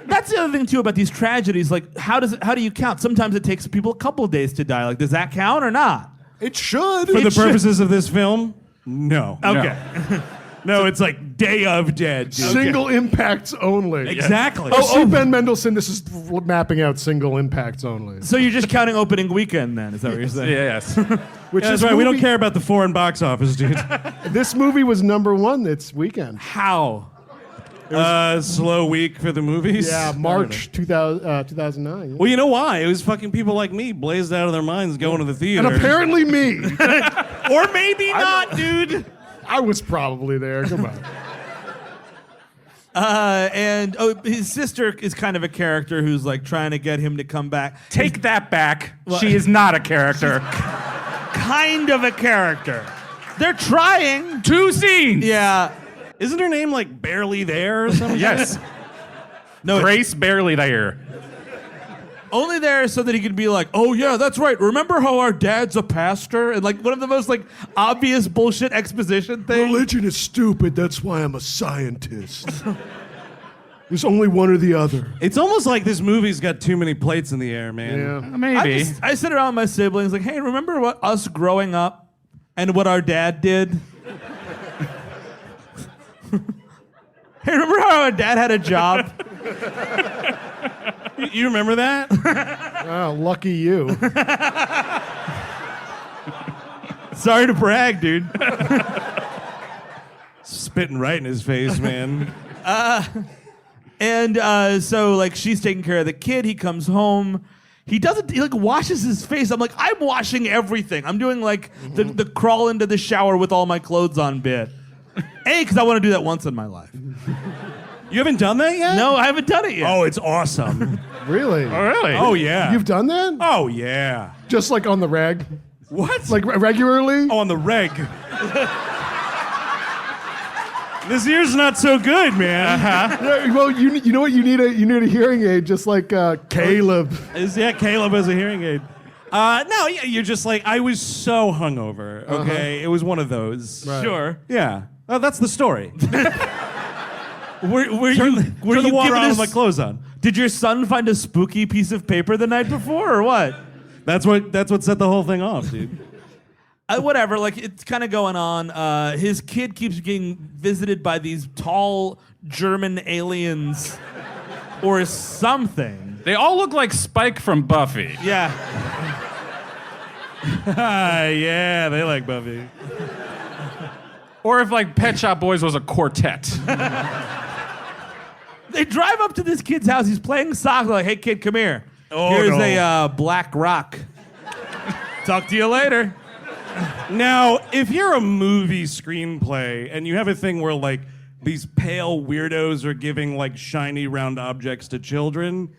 That's the other thing too about these tragedies. Like, how do you count? Sometimes it takes people a couple of days to die. Like, does that count or not? It should. For the purposes of this film, no. Okay. No, it's like Day of Dead. Dude. Single impacts only. Exactly. See Ben Mendelsohn, this is mapping out single impacts only. So you're just counting opening weekend then? Is that what you're saying? Yes. Which Yeah, is that's right. We don't movie- care about the foreign box office, dude. This movie was #1 this weekend. How? Slow week for the movies. Yeah, March 2009. Yeah. Well, you know why? It was fucking people like me blazed out of their minds going to the theater. And apparently me. Or maybe not, dude. I was probably there. Come on. And his sister is kind of a character who's like trying to get him to come back. Take that back. She is not a character. Kind of a character. They're trying. 2 scenes. Yeah. Isn't her name like Barely There or something? Yes. No, Grace barely there. only there so that he could be like, oh yeah, that's right. Remember how our dad's a pastor? And like one of the most like obvious bullshit exposition things. Religion is stupid. That's why I'm a scientist. There's only one or the other. It's almost like this movie's got too many plates in the air, man. Yeah. Maybe. I sit around with my siblings like, hey, remember what us growing up and what our dad did? Hey, remember how our dad had a job? You remember that? Oh, lucky you. Sorry to brag, dude. Spitting right in his face, man. And so like she's taking care of the kid. He comes home. He like washes his face. I'm like, I'm washing everything. I'm doing like the crawl into the shower with all my clothes on bit. A, because I want to do that once in my life. You haven't done that yet? No, I haven't done it yet. Oh, it's awesome. Really? Oh, really? Oh, yeah. You've done that? Oh, yeah. Just like on the reg? What? Like regularly? Oh, on the reg. This ear's not so good, man. Yeah, well, you know what? You need a hearing aid, just like Caleb. Caleb has a hearing aid. No, yeah, you're just like, I was so hungover, okay? It was one of those. Right. Sure. Yeah. Oh, that's the story. Were Turn you the water giving on us- with my clothes on. Did your son find a spooky piece of paper the night before, or what? That's what set the whole thing off, dude. Whatever, like it's kind of going on. His kid keeps getting visited by these tall German aliens or something. They all look like Spike from Buffy. Yeah. Yeah, they like Buffy. Or if like Pet Shop Boys was a quartet. They drive up to this kid's house. He's playing soccer. Like, hey, kid, come here. Here's a black rock. Talk to you later. Now, if you're a movie screenplay and you have a thing where like these pale weirdos are giving like shiny round objects to children,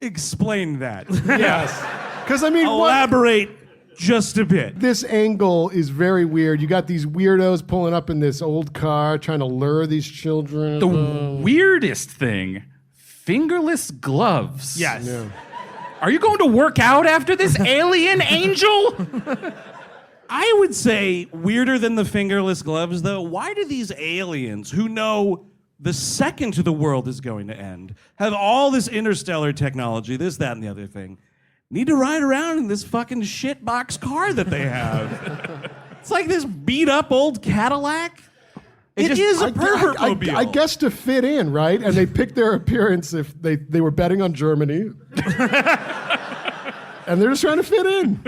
explain that. Yes. Because I mean, Elaborate just a bit. this angle is very weird. You got these weirdos pulling up in this old car trying to lure these children. The weirdest thing, fingerless gloves. Yes. Yeah. Are you going to work out after this, alien angel? I would say weirder than the fingerless gloves, though. Why do these aliens who know the second the world is going to end, have all this interstellar technology, this, that, and the other thing, need to ride around in this fucking shitbox car that they have? It's like this beat up old Cadillac. It is a pervert mobile. I guess to fit in, right? And they picked their appearance if they were betting on Germany. And they're just trying to fit in.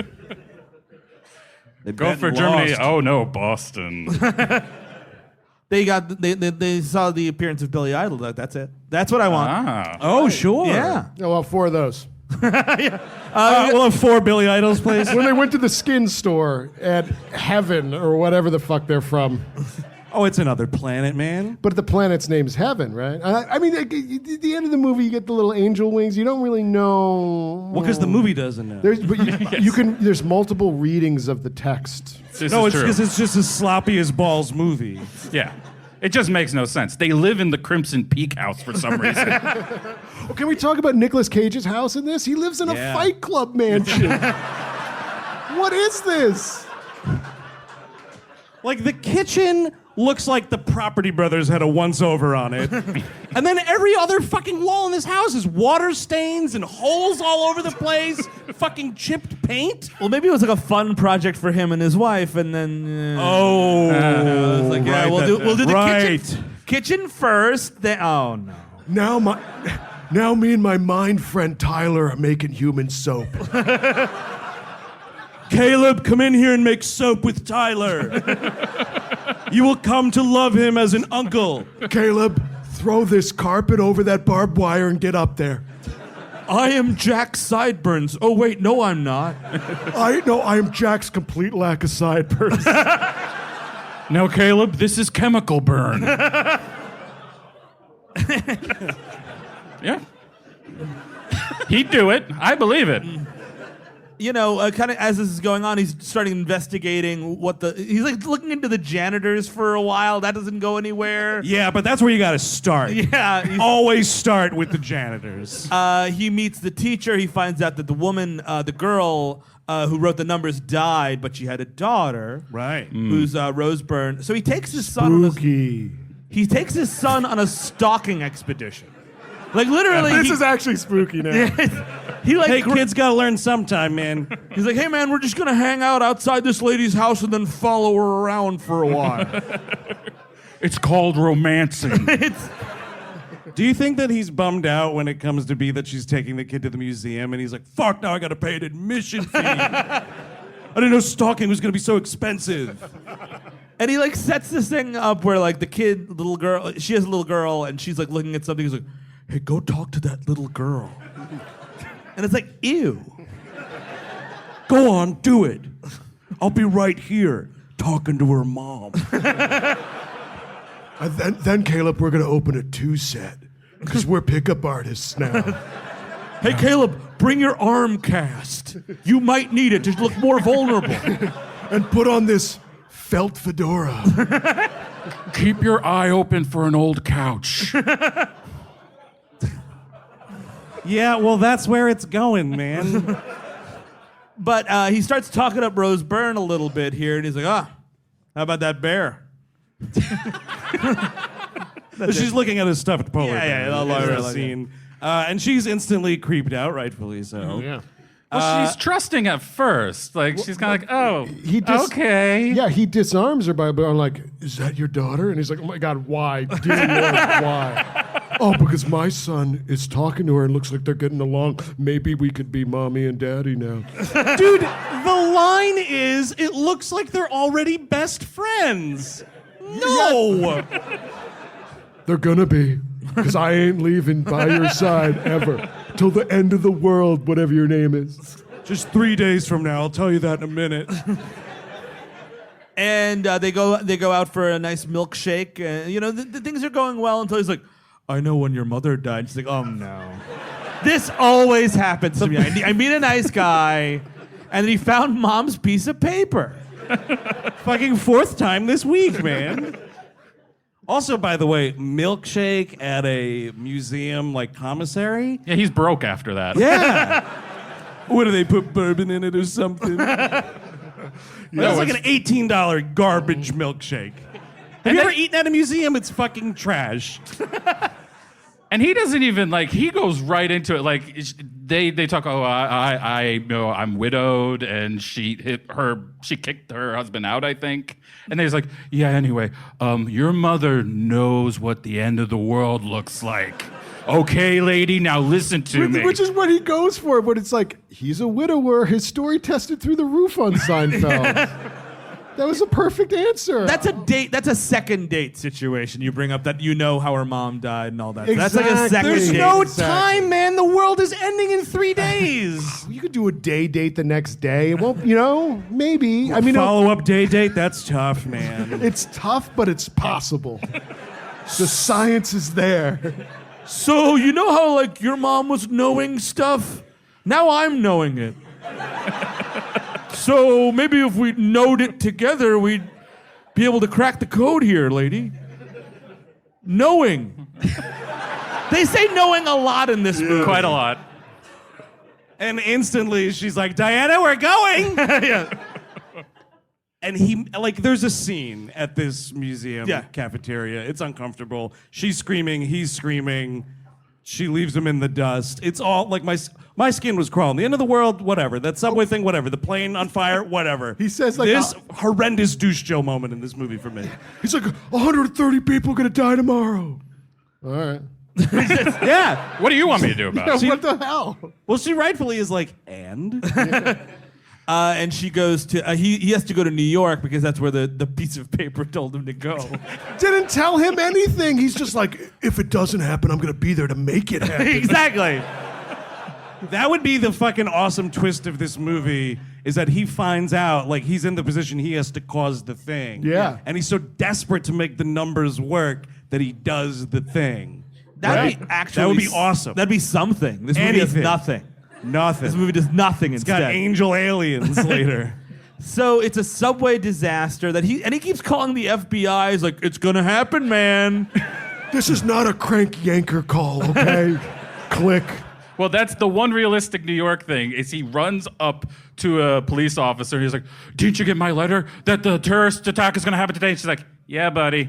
They Go bet for and Germany. lost. Oh no, Boston. They saw the appearance of Billy Idol. That's it. That's what I want. Ah. Oh, sure. Yeah. Oh, well, 4 of those. We'll have 4 Billy Idols, please. When they went to the skin store at Heaven or whatever the fuck they're from. Oh, it's another planet, man. But the planet's name's Heaven, right? I mean, at the end of the movie, you get the little angel wings. You don't really know. Well, because the movie doesn't know. There's multiple readings of the text. This No, is it's true. because it's just as sloppy as Balls movie. Yeah. It just makes no sense. They live in the Crimson Peak house for some reason. Oh, can we talk about Nicolas Cage's house in this? He lives in a Yeah. Fight Club mansion. What is this? Like, the kitchen looks like the Property Brothers had a once-over on it. And then every other fucking wall in this house is water stains and holes all over the place, fucking chipped paint. Well, maybe it was like a fun project for him and his wife, and then Oh. I was like, yeah, right, we'll do the right. kitchen first. Then oh no. Now me and my mind friend Tyler are making human soap. Caleb, come in here and make soap with Tyler. You will come to love him as an uncle. Caleb, throw this carpet over that barbed wire and get up there. I am Jack Sideburns. Oh wait, no, I'm not. I am Jack's complete lack of sideburns. No, Caleb, this is chemical burn. Yeah. He'd do it. I believe it. You know, kind of as this is going on, he's starting investigating he's like looking into the janitors for a while. That doesn't go anywhere. Yeah, but that's where you got to start. Yeah. Always start with the janitors. He meets the teacher. He finds out that the woman, the girl who wrote the numbers, died, but she had a daughter, Right. who's Rose Byrne. So he takes his son. Spooky. He takes his son on a stalking expedition. Like literally, This is actually spooky now. he like Hey, kids gotta learn sometime, man. he's like, hey man, we're just gonna hang out outside this lady's house and then follow her around for a while. It's called romancing. Do you think that he's bummed out when it comes to be that she's taking the kid to the museum and he's like, fuck, now I gotta pay an admission fee. I didn't know stalking was gonna be so expensive. And he like sets this thing up where like the little girl, she has a little girl and she's like looking at something. He's like, hey, go talk to that little girl. And it's like, ew. Go on, do it. I'll be right here talking to her mom. Then Caleb, we're gonna open a 2-set because we're pickup artists now. Hey Caleb, bring your arm cast. You might need it to look more vulnerable. And put on this felt fedora. Keep your eye open for an old couch. Yeah, well, that's where it's going, man. But he starts talking up Rose Byrne a little bit here, and he's like, how about that bear? She's looking at his stuffed polar Yeah, bear. yeah, I love in her, that like scene. And she's instantly creeped out, rightfully so. Yeah. Well, she's trusting at first. Like, she's kind of like, oh, okay. Yeah, he disarms her by going like, is that your daughter? And he's like, oh my God, why? Dear Lord, why? Oh, because my son is talking to her and looks like they're getting along. Maybe we could be mommy and daddy now. Dude, the line is, it looks like they're already best friends. No! They're gonna be, because I ain't leaving by your side ever. Till the end of the world, whatever your name is. Just 3 days from now, I'll tell you that in a minute. And they go out for a nice milkshake. You know, the things are going well until he's like, I know when your mother died. She's like, oh no. This always happens to me. I meet a nice guy, and he found mom's piece of paper. Fucking 4th time this week, man. Also, by the way, milkshake at a museum like commissary? Yeah, he's broke after that. Yeah. What do they put bourbon in it or something? That's like an $18 garbage milkshake. Have you ever eaten at a museum? It's fucking trash. And he doesn't even like. He goes right into it. Like they talk. Oh, I'm widowed, and she kicked her husband out, I think. And he's like, yeah. Anyway, your mother knows what the end of the world looks like. Okay, lady, now listen to me. Which is what he goes for, but it's like, he's a widower. His story tested through the roof on Seinfeld. That was a perfect answer. That's a date. That's a second date situation. You bring up that you know how her mom died and all that. So that's like a second There's date. no time, man. The world is ending in 3 days. You could do a day date the next day. It won't, maybe. I mean, Follow-up day date? That's tough, man. it's tough, but it's possible. The science is there. So you know how like your mom was knowing stuff? Now I'm knowing it. So maybe if we knowed it together, we'd be able to crack the code here, lady. Knowing. They say knowing a lot in this movie. Quite a lot. And instantly she's like, Diana, we're going. Yeah. And there's a scene at this museum Yeah. cafeteria. It's uncomfortable. She's screaming, he's screaming. She leaves him in the dust. It's all like my skin was crawling. The end of the world, whatever. That subway thing, whatever. The plane on fire, whatever. He says, like, this horrendous douche Joe moment in this movie for me. He's like, 130 people are going to die tomorrow. All right. Yeah. What do you want me to do about it? What the hell? Well, she rightfully is like, and? And she goes to, he has to go to New York because that's where the piece of paper told him to go. Didn't tell him anything. He's just like, if it doesn't happen, I'm going to be there to make it happen. Exactly. That would be the fucking awesome twist of this movie, is that he finds out, like, he's in the position he has to cause the thing. Yeah. And he's so desperate to make the numbers work that he does the thing. That'd be actually. That would be awesome. That'd be something. This movie does Anything. nothing. Nothing. This movie does nothing It's instead. got angel aliens later. So it's a subway disaster that he keeps calling the FBI. He's like, it's gonna happen, man. This is not a crank yanker call, okay? Click. Well, that's the one realistic New York thing, is he runs up to a police officer. He's like, didn't you get my letter that the terrorist attack is going to happen today? She's like, yeah, buddy.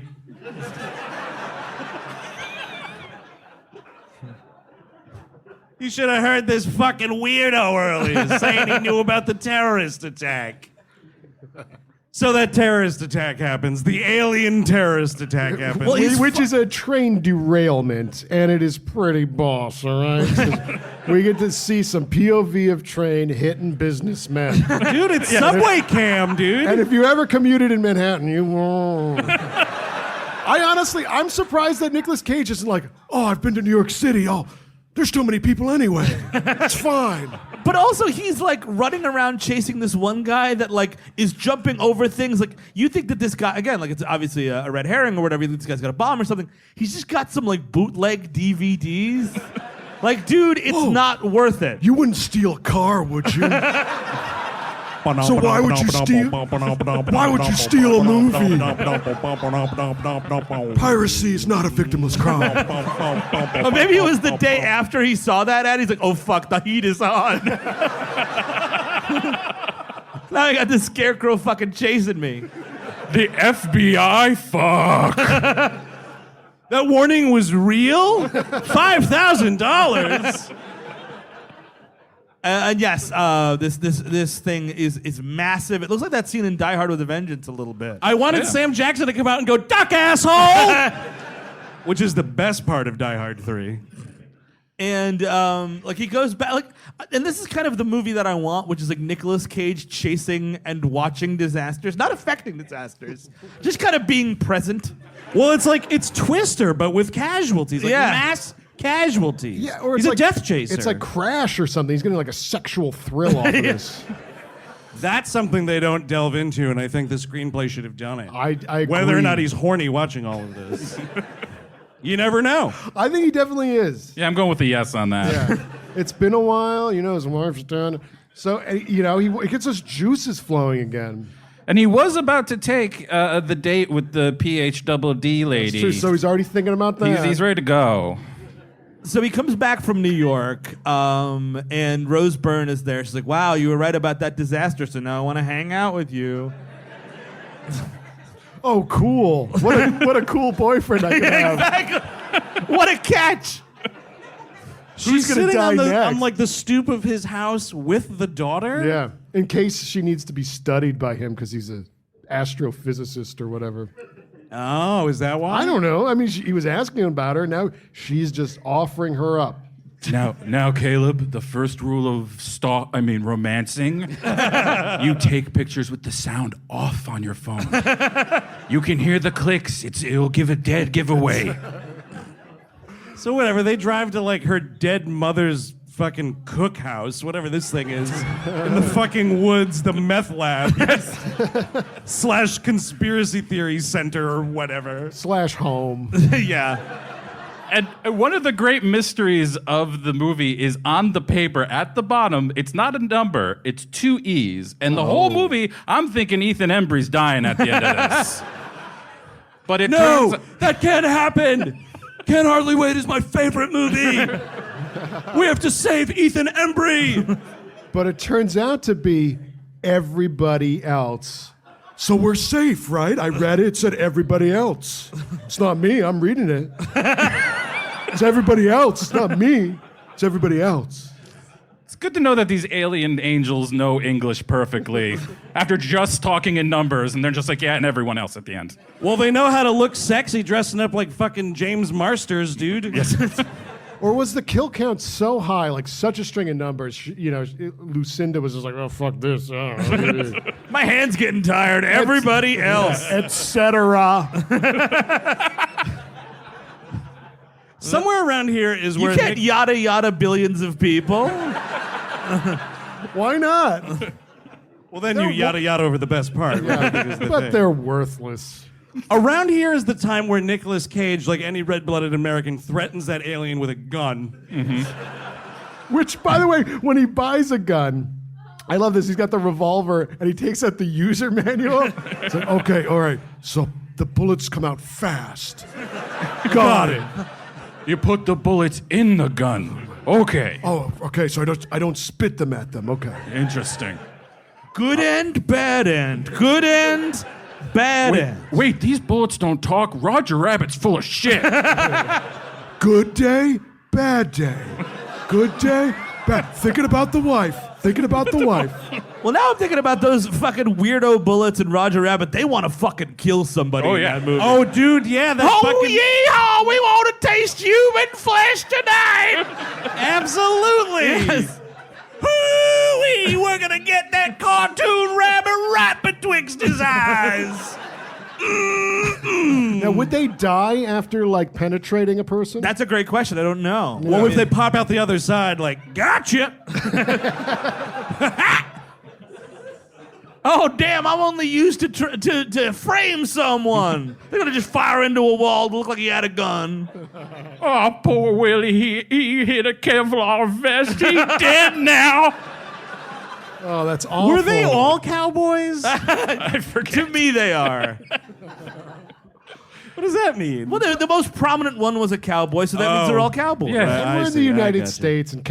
You should have heard this fucking weirdo earlier saying he knew about the terrorist attack. So that terrorist attack happens. The alien terrorist attack happens. Well, Which is a train derailment, and it is pretty boss, all right? We get to see some POV of train hitting businessmen. Dude, it's subway cam, dude. And if you ever commuted in Manhattan, you won't. I'm surprised that Nicolas Cage isn't like, oh, I've been to New York City. Oh, there's too many people anyway. It's fine. But also, he's like running around chasing this one guy that like is jumping over things. Like you think that this guy, again, like it's obviously a red herring or whatever. You think this guy's got a bomb or something. He's just got some like bootleg DVDs. Like, dude, it's not worth it. You wouldn't steal a car, would you? So why would you steal? Why would you steal a movie? Piracy is not a victimless crime. Or maybe it was the day after he saw that ad. He's like, oh fuck, the heat is on. Now I got the scarecrow fucking chasing me. The FBI? Fuck. That warning was real? $5,000? And yes, this thing is massive. It looks like that scene in Die Hard with a Vengeance a little bit. I wanted Sam Jackson to come out and go, duck, asshole! Which is the best part of Die Hard 3. And like he goes back, like, and this is kind of the movie that I want, which is like Nicolas Cage chasing and watching disasters, not affecting disasters, just kind of being present. Well, it's Twister, but with casualties. Like mass casualties. Yeah, or he's it's a death chaser. It's like Crash or something. He's getting like a sexual thrill off of this. That's something they don't delve into, and I think the screenplay should have done it. I agree. Whether or not he's horny watching all of this. You never know. I think he definitely is. Yeah, I'm going with a yes on that. Yeah. It's been a while. His wife's done. So, he gets his juices flowing again. And he was about to take the date with the PhD lady. That's true. So he's already thinking about that. He's ready to go. So he comes back from New York, and Rose Byrne is there. She's like, wow, you were right about that disaster, so now I want to hang out with you. Oh, cool. What a cool boyfriend I could have. Exactly. What a catch. She's gonna sitting die on next? like the stoop of his house with the daughter. Yeah. In case she needs to be studied by him because he's an astrophysicist or whatever. Oh, is that why? I don't know. I mean, he was asking about her. Now she's just offering her up. Now, Caleb, the first rule of romancing, you take pictures with the sound off on your phone. You can hear the clicks. It'll give a dead giveaway. So whatever, they drive to like her dead mother's fucking cookhouse, whatever this thing is, in the fucking woods, the meth lab, / conspiracy theory center or whatever. / home. Yeah. And one of the great mysteries of the movie is on the paper at the bottom, it's not a number, it's 2 E's. And the whole movie, I'm thinking Ethan Embry's dying at the end of this. But it turns... that can't happen. Can't Hardly Wait is my favorite movie. We have to save Ethan Embry. But it turns out to be everybody else. So we're safe, right? I read it said everybody else. It's not me, I'm reading it. It's everybody else, it's not me. It's everybody else. It's good to know that these alien angels know English perfectly after just talking in numbers, and they're just like, yeah, and everyone else at the end. Well, they know how to look sexy dressing up like fucking James Marsters, dude. Yes. Or was the kill count so high, like such a string of numbers, Lucinda was just like, oh, fuck this. My hand's getting tired. Everybody else. Etc. Somewhere around here is where You can't yada yada billions of people. Why not? Well, then you yada yada over the best part. Which I think is the But thing. they're worthless. Around here is the time where Nicolas Cage, like any red-blooded American, threatens that alien with a gun. Mm-hmm. Which, by the way, when he buys a gun, I love this. He's got the revolver and he takes out the user manual. It's like, okay, all right. So the bullets come out fast. Got it. You put the bullets in the gun. Okay. Oh, okay. So I don't spit them at them. Okay. Interesting. Good end, bad end. Good end, bad end. Wait, these bullets don't talk. Roger Rabbit's full of shit. Good day, bad day. Good day, bad. Thinking about the wife. Thinking about the wife. Well, now I'm thinking about those fucking weirdo bullets in Roger Rabbit. They want to fucking kill somebody Oh, in yeah. that movie. Oh, dude, yeah, that Oh, fucking... yeehaw! We want to taste human flesh tonight! Absolutely. Yes. Hoo-wee, we're gonna get that cartoon rabbit right betwixt his eyes. Now, would they die after like penetrating a person? That's a great question. I don't know. Well, if they pop out the other side, like, gotcha. Oh, damn, I'm only used to frame someone. They're going to just fire into a wall to look like he had a gun. Oh, poor Willie. He hit a Kevlar vest. He's dead now. Oh, that's awful. Were they all cowboys? I forget. To me, they are. What does that mean? Well, the most prominent one was a cowboy, so that means they're all cowboys. Yeah. And I we're in see, the I United gotcha. States, and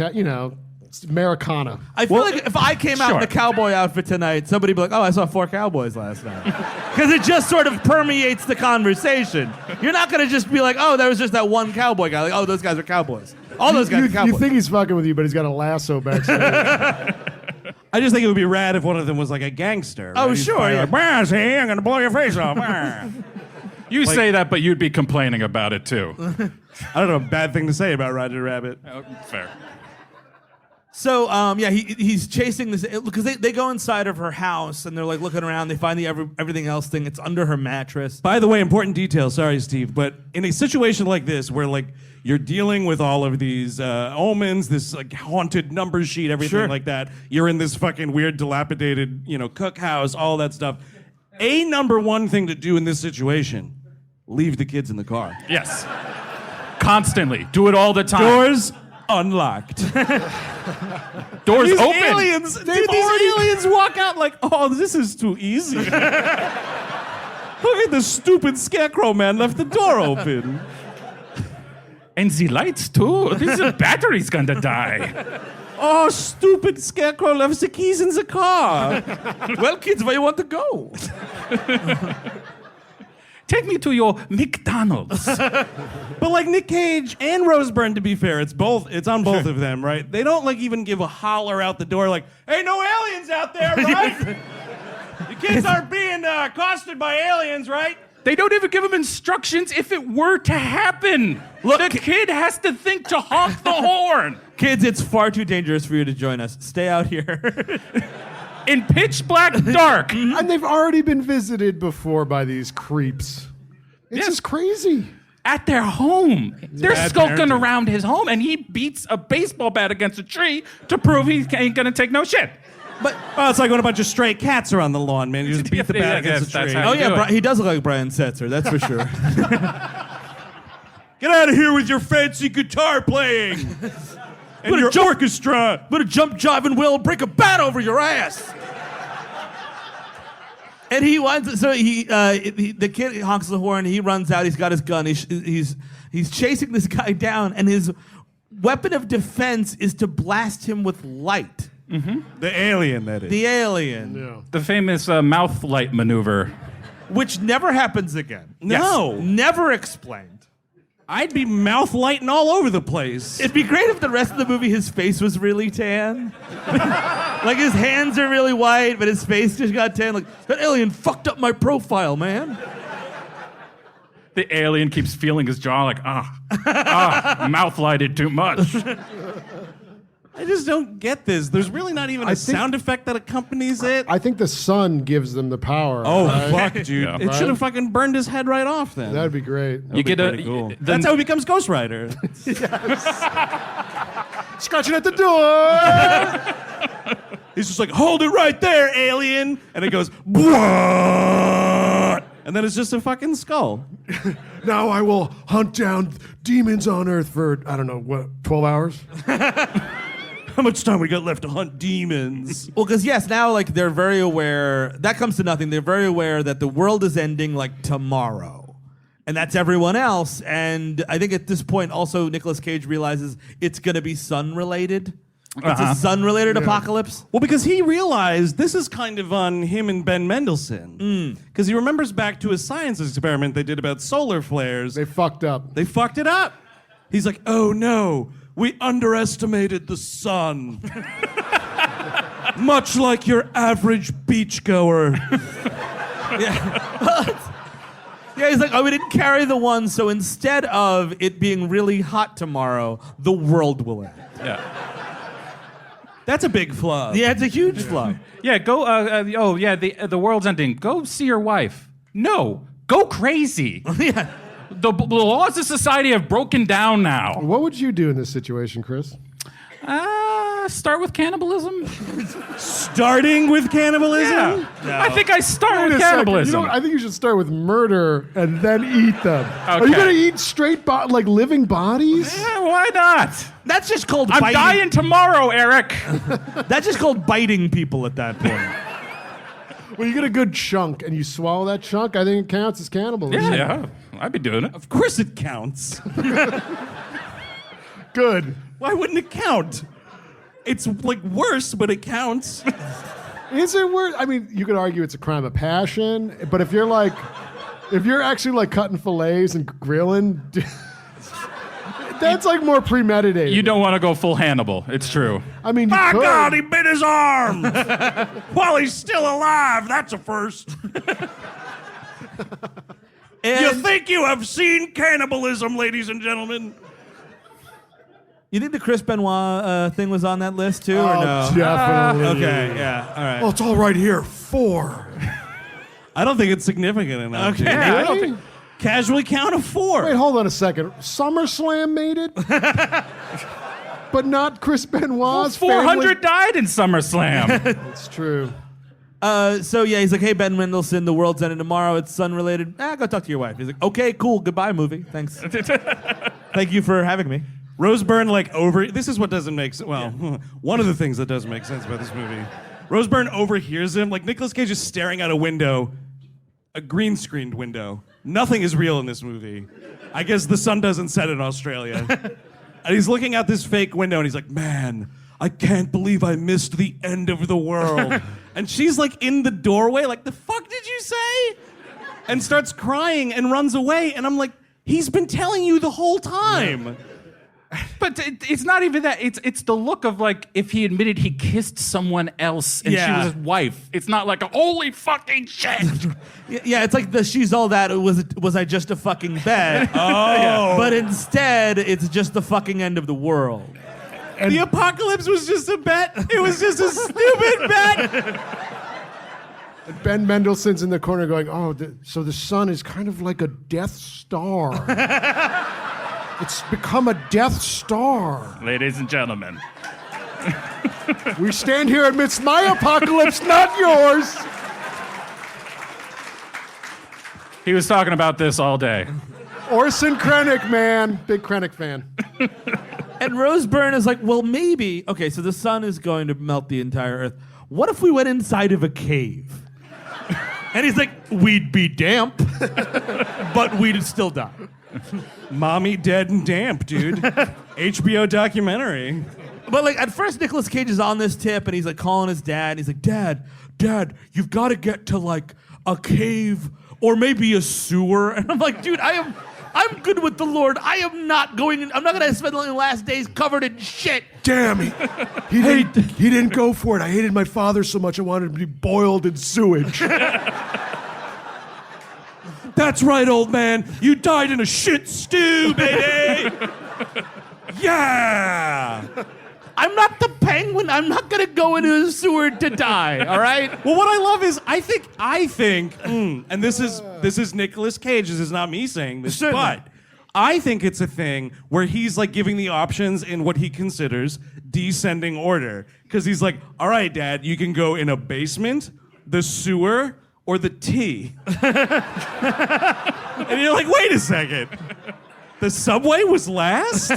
it's Americana. I feel like if I came out in Sure. a cowboy outfit tonight, somebody would be like, oh, I saw 4 cowboys last night. Because it just sort of permeates the conversation. You're not going to just be like, oh, there was just that one cowboy guy. Like, oh, those guys are cowboys. All those guys are cowboys. You think he's fucking with you, but he's got a lasso backstage. I just think it would be rad if one of them was like a gangster. Oh, right? He's sure, probably yeah. like, "Bah, see, I'm gonna blow your face off. Bah." You say that, but you'd be complaining about it, too. I don't know, a bad thing to say about Roger Rabbit. Fair. So, he's chasing this, because they go inside of her house, and they're like looking around. They find the everything else thing. It's under her mattress. By the way, important detail. Sorry, Steve, but in a situation like this, where like you're dealing with all of these omens, this like haunted number sheet, everything Sure. like that. You're in this fucking weird, dilapidated, cookhouse, all that stuff. A number one thing to do in this situation: leave the kids in the car. Yes. Constantly. Do it all the time. Doors unlocked. Doors These open. aliens, dude, these aliens walk out like, oh, this is too easy. Look at the stupid scarecrow man left the door open. And the lights, too. This battery's gonna die. Oh, stupid scarecrow left the keys in the car. Well, kids, where you want to go? Take me to your McDonald's. But like Nick Cage and Rose Byrne, to be fair, it's on both of them, right? They don't like even give a holler out the door like, hey, no aliens out there, right? You kids aren't being accosted by aliens, right? They don't even give him instructions if it were to happen. Look, the kid has to think to honk the horn. Kids, it's far too dangerous for you to join us. Stay out here. In pitch black dark. And they've already been visited before by these creeps. It's just crazy. At their home. They're bad skulking parenting. around his home, and he beats a baseball bat against a tree to prove he ain't gonna take no shit. But Oh, it's like when a bunch of stray cats are on the lawn, man. You just beat the bat Yeah, against that's a tree. how oh you yeah, do it. he does look like Brian Setzer, that's for sure. Get out of here with your fancy guitar playing and your orchestra. I'm gonna jump, jive, and will break a bat over your ass. And he wants, so the kid honks the horn. He runs out. He's got his gun. He's chasing this guy down, and his weapon of defense is to blast him with light. The alien, that is. The alien, Yeah. The famous mouth light maneuver. which never happens again. No. Never explained. I'd be mouth lighting all over the place. It'd be great if the rest of the movie his face was really tan. Like his hands are really white, but his face just got tan. Like, that alien fucked up my profile, man. The alien keeps feeling his jaw like, mouth lighted too much. I just don't get this. There's really not even a think- sound effect that accompanies it. I think the sun gives them the power. Oh, right? fuck, dude. Yeah. It should have fucking burned his head right off then. That'd be great. You get Pretty cool. the- That's how he becomes Ghost Rider. Scratching at the door. He's just like, hold it right there, alien. And it goes, "Bwah!" And then it's just a fucking skull. Now I will hunt down demons on Earth for, I don't know, what, 12 hours? How much time we got left to hunt demons? Well, because yes, now like they're very aware. That comes to nothing. They're very aware that the world is ending like tomorrow, and that's everyone else. And I think at this point, also Nicolas Cage realizes it's going to be sun-related. It's a sun-related apocalypse. Well, because he realized this is kind of on him and Ben Mendelsohn. Because he remembers back to a science experiment they did about solar flares. They fucked up. They fucked it up. He's like, oh no, we underestimated the sun. Much like your average beachgoer. Yeah, he's like, oh, we didn't carry the one, so instead of it being really hot tomorrow, the world will end. Yeah. That's a big flaw. Yeah, it's a huge flaw. Yeah, go. The world's ending. Go see your wife. No, go crazy. Yeah. The laws of society have broken down now. What would you do in this situation, Chris? Start with cannibalism. Starting with cannibalism? Yeah. I think I start Wait with a second. cannibalism. I think you should start with murder and then eat them. Are you Okay. going to eat straight, like living bodies? Yeah, why not? That's just called I'm biting. dying tomorrow, Eric. That's just called biting people at that point. Well, you get a good chunk and you swallow that chunk, I think it counts as cannibalism. Yeah, I'd be doing it. Of course it counts. Good. Why wouldn't it count? It's like worse, but it counts. Is it worth? I mean, you could argue it's a crime of passion, but if you're actually like cutting fillets and grilling, that's like more premeditated. You don't want to go full Hannibal. It's true. I mean, you My could. God, he bit his arm while he's still alive. That's a first. You And think you have seen cannibalism, ladies and gentlemen? you think the Chris Benoit thing was on that list too, or Oh, no? definitely. Okay, yeah, all right. Oh, it's all right here. 4. I don't think it's significant enough. Okay. dude. Yeah, I don't think. Casually count a 4. Wait, hold on a second. SummerSlam made it, but not Chris Benoit's 400 died in SummerSlam. It's true. So yeah, he's like, hey, Ben Mendelsohn, the world's ending tomorrow. It's sun-related. Go talk to your wife. He's like, okay, cool. Goodbye, movie. Thanks. Thank you for having me. Rose Byrne, this is what doesn't make sense. Well, one of the things that doesn't make sense about this movie. Rose Byrne overhears him. Like, Nicolas Cage is staring out a window, a green screened window. Nothing is real in this movie. I guess the sun doesn't set in Australia. And he's looking out this fake window and he's like, man, I can't believe I missed the end of the world. And she's like in the doorway, like, the fuck did you say? And starts crying and runs away. And I'm like, he's been telling you the whole time. But it's not even that. It's the look of like if he admitted he kissed someone else and she was his wife. It's not like a holy fucking shit. Yeah, it's like the she's all that. Was I just a fucking bet? But instead, it's just the fucking end of the world. And the apocalypse was just a bet. It was just a stupid bet. Ben Mendelsohn's in the corner going, so the sun is kind of like a Death Star. It's become a Death Star. Ladies and gentlemen. We stand here amidst my apocalypse, not yours. He was talking about this all day. Orson Krennic, man. Big Krennic fan. And Rose Byrne is like, well, maybe. Okay, so the sun is going to melt the entire Earth. What if we went inside of a cave? And he's like, we'd be damp, but we'd still die. Mommy dead and damp, dude. HBO documentary. But like at first Nicolas Cage is on this tip and he's like calling his dad and he's like, Dad, you've got to get to like a cave or maybe a sewer. And I'm like, dude, I'm good with the Lord. I'm not going to spend the last days covered in shit. Damn, he didn't go for it. I hated my father so much I wanted him to be boiled in sewage. That's right, old man. You died in a shit stew, baby. Yeah. I'm not the penguin. I'm not going to go into a sewer to die, all right? Well, what I love is I think, and this is Nicolas Cage. This is not me saying this, Certainly. but I think it's a thing where he's like giving the options in what he considers descending order. Because he's like, all right, Dad, you can go in a basement, the sewer, or the T. And you're like, wait a second. The subway was last?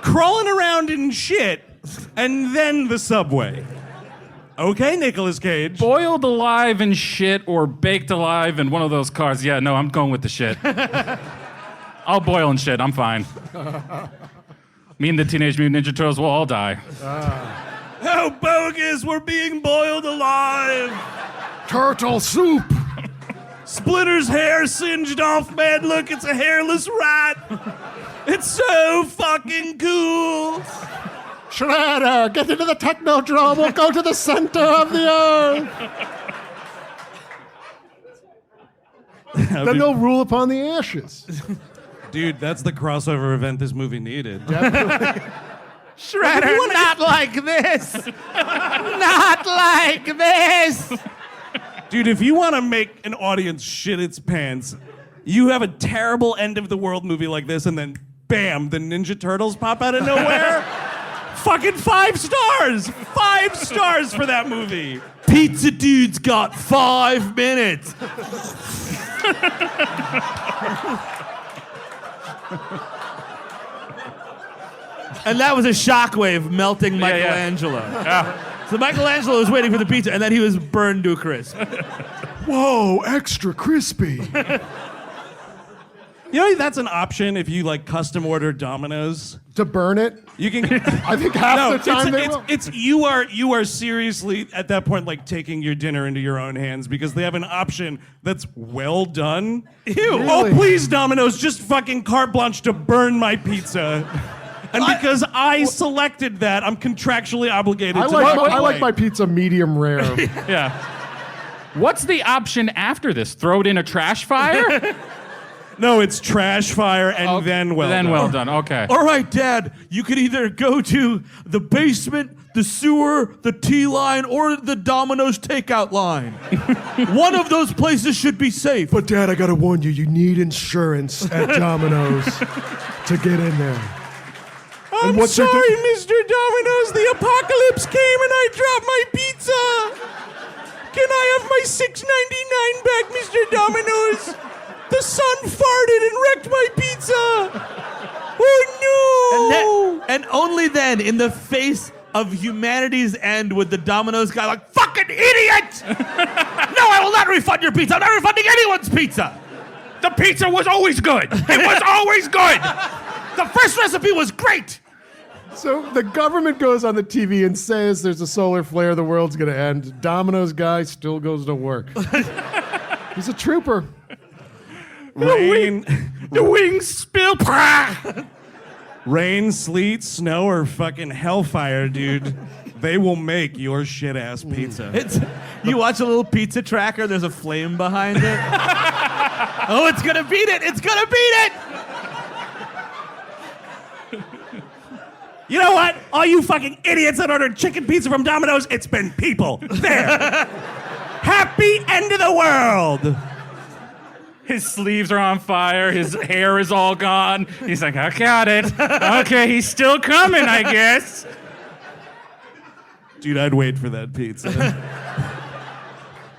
Crawling around in shit, and then the subway. Okay, Nicolas Cage. Boiled alive in shit or baked alive in one of those cars. Yeah, no, I'm going with the shit. I'll boil in shit. I'm fine. Me and the Teenage Mutant Ninja Turtles will all die. How bogus, we're being boiled alive. Turtle soup. Splinter's hair singed off, man. Look, it's a hairless rat. It's so fucking cool. Shredder, get into the Technodrome. We'll go to the center of the earth. Then they'll rule upon the ashes. Dude, that's the crossover event this movie needed. Shredder, not like this. Not like this. Dude, if you want to make an audience shit its pants, you have a terrible end of the world movie like this, and then bam, the Ninja Turtles pop out of nowhere. Fucking 5 stars! 5 stars for that movie. Pizza Dude's got 5 minutes. And that was a shockwave melting Michelangelo. Yeah. So Michelangelo was waiting for the pizza, and then he was burned to a crisp. Whoa, extra crispy. You know, that's an option if you like custom order Domino's. To burn it? You can. I think half the time they will. It's you are seriously at that point like taking your dinner into your own hands because they have an option that's well done. Ew. Really? Oh please, Domino's, just fucking carte blanche to burn my pizza. And because I selected that, I'm contractually obligated to. I like my pizza medium rare. Yeah. What's the option after this? Throw it in a trash fire? No, it's trash fire and then well done. Well done. Okay. All right, Dad, you could either go to the basement, the sewer, the T-line, or the Domino's takeout line. One of those places should be safe. But Dad, I gotta warn you, you need insurance at Domino's to get in there. I'm what's your sorry, Mr. Domino's. The apocalypse came and I dropped my pizza. Can I have my $6.99 back, Mr. Domino's? The sun farted and wrecked my pizza. Oh no! And only then, in the face of humanity's end, would the Domino's guy like, fucking idiot! No, I will not refund your pizza. I'm not refunding anyone's pizza. The pizza was always good. It was always good. The first recipe was great. So the government goes on the TV and says there's a solar flare, the world's gonna end. Domino's guy still goes to work. He's a trooper. Rain, The wings spill. Rain, sleet, snow, or fucking hellfire, dude. They will make your shit-ass pizza. You watch a little pizza tracker, there's a flame behind it. Oh, it's gonna beat it! It's gonna beat it! You know what? All you fucking idiots that ordered chicken pizza from Domino's, it's been people. There. Happy end of the world. His sleeves are on fire. His hair is all gone. He's like, I got it. Okay, he's still coming, I guess. Dude, I'd wait for that pizza.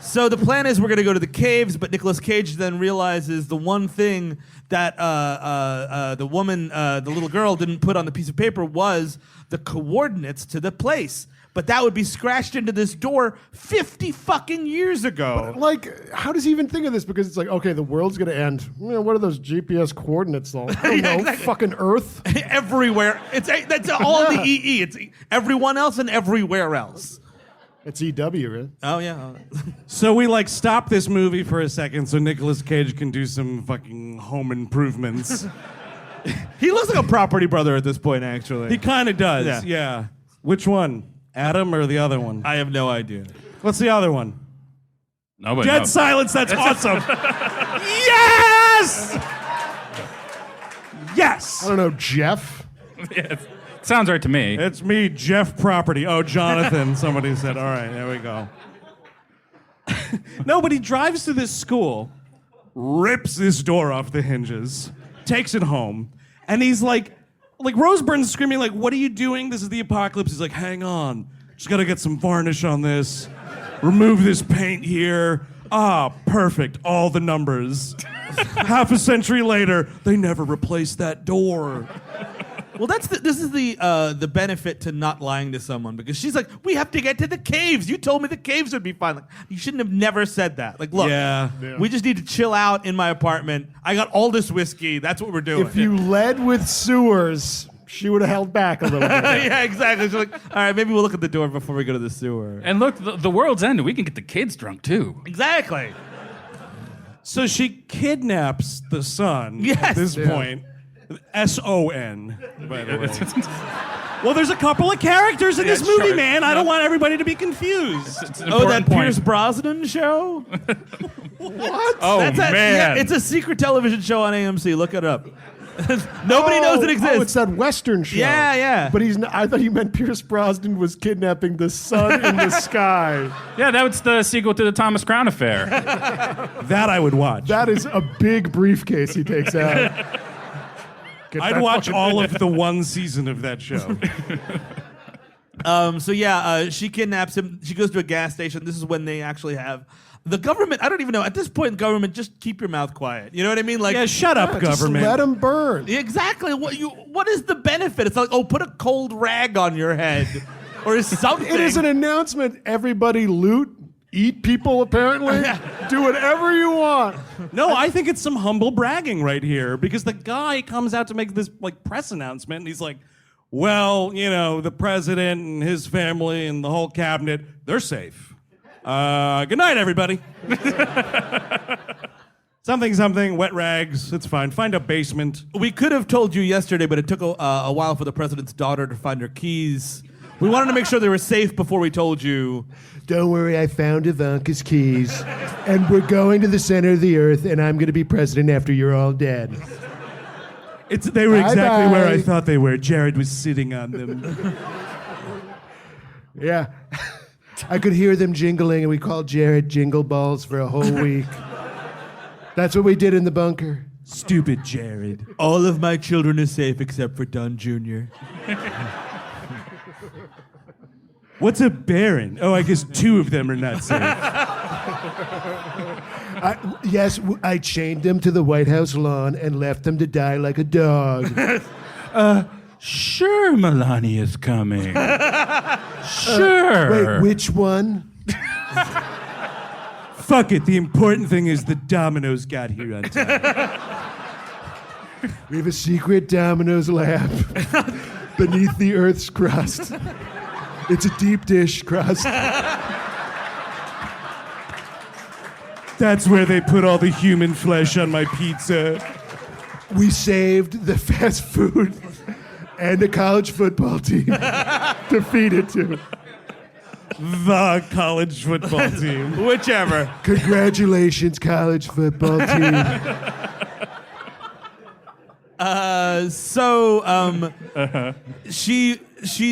So the plan is we're going to go to the caves, but Nicolas Cage then realizes the one thing that the woman, the little girl, didn't put on the piece of paper was the coordinates to the place. But that would be scratched into this door 50 fucking years ago. Like, how does he even think of this? Because it's like, okay, the world's gonna end. You know, what are those GPS coordinates? I don't know, exactly. fucking Earth. Everywhere. That's all the EE. It's everyone else and everywhere else. It's EW, right? Oh, yeah. So we like stop this movie for a second so Nicolas Cage can do some fucking home improvements. He looks like a property brother at this point, actually. He kind of does, yeah. Which one? Adam or the other one? I have no idea. What's the other one? Nobody Dead knows. silence, that's awesome. Yes! Yes! I don't know, Jeff? Yeah, sounds right to me. It's me, Jeff Property. Oh, Jonathan, somebody said. All right, there we go. No, but he drives to this school, rips this door off the hinges, takes it home, and he's like Rose Byrne's screaming like, what are you doing? This is the apocalypse. He's like, hang on. Just gotta get some varnish on this. Remove this paint here. Ah, perfect. All the numbers. Half a century later, they never replaced that door. Well, this is the benefit to not lying to someone, because she's like, we have to get to the caves. You told me the caves would be fine. Like, you shouldn't have never said that. Like, look, Yeah. we just need to chill out in my apartment. I got all this whiskey. That's what we're doing. If you led with sewers, she would have held back a little bit. Yeah, exactly. She's like, all right, maybe we'll look at the door before we go to the sewer. And look, the world's ended. We can get the kids drunk, too. Exactly. So she kidnaps the son Yes. at this point. S-O-N, by the way. Well, there's a couple of characters in this movie, sure. man. I don't want everybody to be confused. It's an Oh, that important point. Pierce Brosnan show? What? Oh, That's man. yeah, it's a secret television show on AMC. Look it up. Nobody knows it exists. Oh, it's that Western show. Yeah, yeah. But I thought you meant Pierce Brosnan was kidnapping the sun in the sky. Yeah, that was the sequel to the Thomas Crown Affair. That I would watch. That is a big briefcase he takes out. Get I'd that watch fucking- all of the one season of that show. She kidnaps him. She goes to a gas station. This is when they actually have the government. I don't even know. At this point, government, just keep your mouth quiet. You know what I mean? Like, Yeah, shut up, Just government. let him burn. exactly. What is the benefit? It's like, oh, put a cold rag on your head or something. It is an announcement. Everybody loot, eat people, apparently. Do whatever you want. No, I think it's some humble bragging right here because the guy comes out to make this like press announcement and he's like, well, you know, the president and his family and the whole cabinet, they're safe. Good night, everybody. Something, wet rags, it's fine. Find a basement. We could have told you yesterday, but it took a while for the president's daughter to find her keys. We wanted to make sure they were safe before we told you. Don't worry, I found Ivanka's keys. And we're going to the center of the earth, and I'm going to be president after you're all dead. They were exactly Bye-bye. where I thought they were. Jared was sitting on them. Yeah. I could hear them jingling, and we called Jared Jingle Balls for a whole week. That's what we did in the bunker. Stupid Jared. All of my children are safe except for Don Jr. What's a baron? Oh, I guess two of them are not safe. I chained them to the White House lawn and left them to die like a dog. Sure, Melania's coming. Sure. Wait, which one? Fuck it. The important thing is the Domino's got here on time. We have a secret Domino's lab beneath the Earth's crust. It's a deep dish crust. That's where they put all the human flesh on my pizza. We saved the fast food And the college football team defeated too. The college football team. Whichever. Congratulations, college football team. She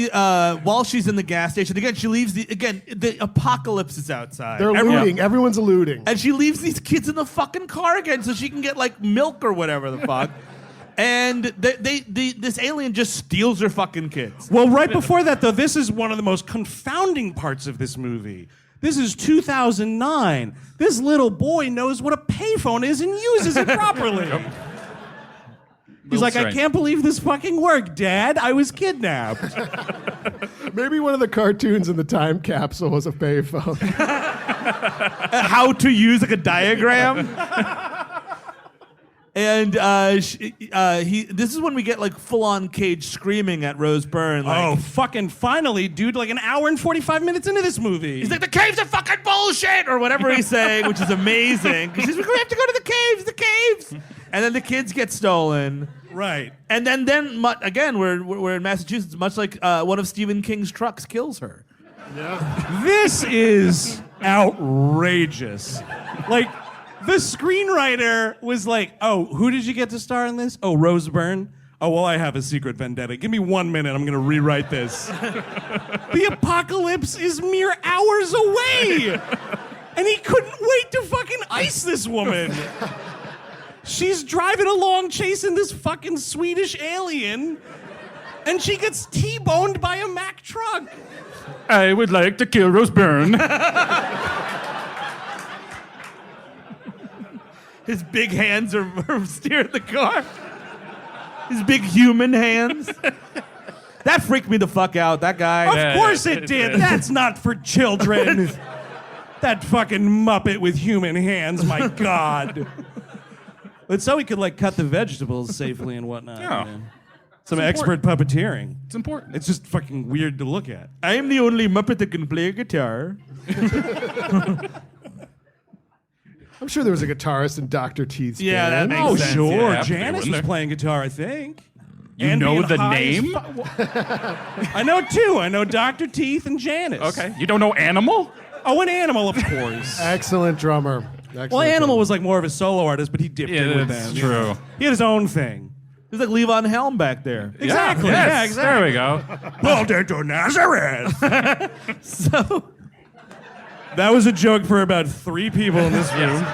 while she's in the gas station again, she leaves the apocalypse is outside. They're looting. Everyone's looting. And she leaves these kids in the fucking car again so she can get like milk or whatever the fuck. And this alien just steals her fucking kids. Well, right before that, though, this is one of the most confounding parts of this movie. This is 2009. This little boy knows what a payphone is and uses it properly. He's like, I can't believe this fucking worked, Dad. I was kidnapped. Maybe one of the cartoons in the time capsule was a payphone. How to use like a diagram. And this is when we get like full-on Cage screaming at Rose Byrne. Like, Oh, fucking finally, dude, like an hour and 45 minutes into this movie. he's like, the caves are fucking bullshit, or whatever he's saying, which is amazing. Because he's like, we have to go to the caves. And then the kids get stolen. Right. And then again, we're in Massachusetts, much like one of Stephen King's trucks kills her. This is outrageous. Like, the screenwriter was like, oh, who did you get to star in this? Oh, Rose Byrne? Oh, well, I have a secret vendetta. Give me 1 minute. I'm going to rewrite this. The apocalypse is mere hours away. And he couldn't wait to fucking ice this woman. She's driving along chasing this fucking Swedish alien, and she gets T-boned by a Mack truck. I would like to kill Rose Byrne. His big hands are steering the car. His big human hands. That freaked me the fuck out, that guy. Of course it did. That's not for children. That fucking Muppet with human hands, my God. But so he could like cut the vegetables safely and whatnot. Yeah. You know? Some expert puppeteering. It's important. It's just fucking weird to look at. I am the only Muppet that can play a guitar. I'm sure there was a guitarist in Dr. Teeth's Yeah, that band. makes Oh, sense, sure. yeah. Janice Wasn't was there? playing guitar, I think. You And know being the high as name? I know two. I know Dr. Teeth and Janice. Okay. You don't know Animal? Oh, an Animal, of course. Excellent drummer. Excellent Well, Animal drummer. was like more of a solo artist, but he dipped in with that's them. true. He had his own thing. He's like Levon Helm back there. Exactly. Yes, Yeah, exactly. There we go. Pulled into Nazareth. So That was a joke for about 3 people in this room.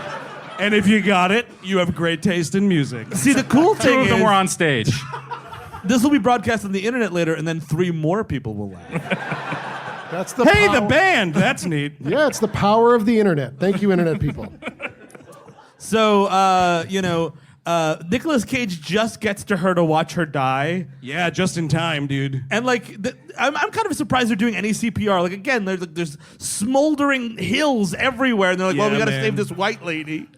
And if you got it, you have great taste in music. see, the cool Two thing of them is were on stage. this will be broadcast on the internet later, and then 3 more people will laugh. That's the Hey, power. the band. That's neat. Yeah, it's the power of the internet. Thank you, internet people. So Nicolas Cage just gets to her to watch her die. Yeah, just in time, dude. And like, I'm kind of surprised they're doing any CPR. Like again, there's smoldering hills everywhere, and they're like, well, we Yeah, got to man. save this white lady.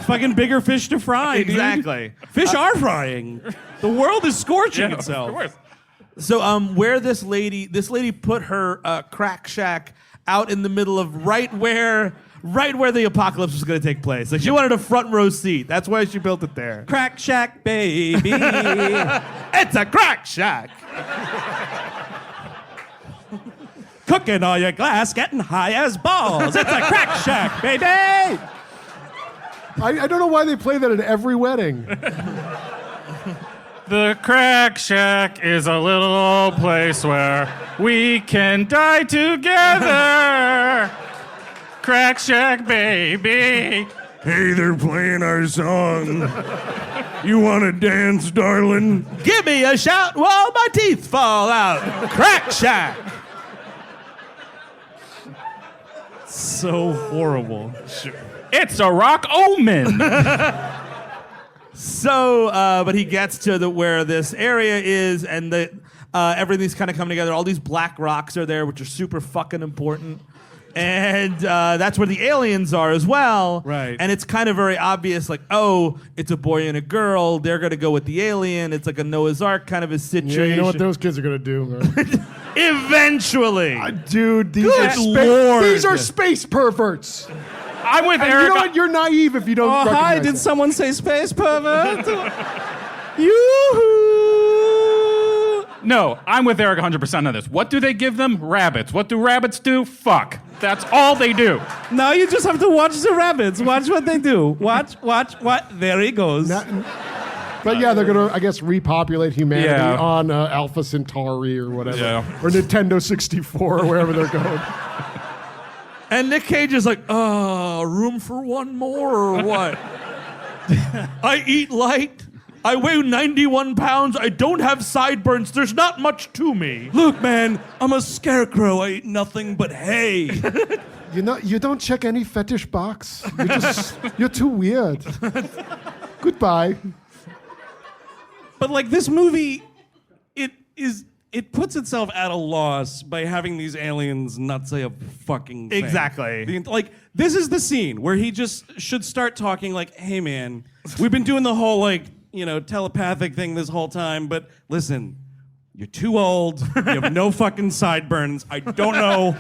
Fucking bigger fish to fry, dude. Exactly. Fish are frying. The world is scorching Yeah, itself. of course. So where this lady put her crack shack out in the middle of right where the apocalypse was going to take place. Like she wanted a front row seat. That's why she built it there. Crack Shack, baby. It's a crack shack. Cooking all your glass, getting high as balls. It's a Crack Shack, baby. I don't know why they play that at every wedding. The Crack Shack is a little place where we can die together. Crack Shack, baby. Hey, they're playing our song. You want to dance, darling? Give me a shout while my teeth fall out. Crack shack. So horrible. It's a rock omen. So, but he gets to where this area is, and everything's kind of coming together. All these black rocks are there, which are super fucking important. And that's where the aliens are as well. Right. And it's kind of very obvious, like, oh, it's a boy and a girl. They're going to go with the alien. It's like a Noah's Ark kind of a situation. Yeah, you know what those kids are gonna do, man? Eventually. Dude, Good Lord. these are space perverts. I'm with And Eric. you know what? You're naive if you don't recognize that. someone say space pervert? Yoo-hoo! No, I'm with Eric 100% on this. What do they give them? Rabbits. What do rabbits do? Fuck. That's all they do. Now you just have to watch the rabbits. Watch what they do. Watch. There he goes. But yeah, they're gonna, I guess, repopulate humanity on Alpha Centauri or whatever, or Nintendo 64 or wherever they're going. And Nick Cage is like, room for one more or what? I eat light. I weigh 91 pounds. I don't have sideburns. There's not much to me. Look, man, I'm a scarecrow. I eat nothing but hay. You don't check any fetish box. You're too weird. Goodbye. But like this movie, it puts itself at a loss by having these aliens not say a fucking thing. Exactly. Like this is the scene where he just should start talking like, "Hey man, we've been doing the whole like, telepathic thing this whole time, but listen, you're too old. You have no fucking sideburns. I don't know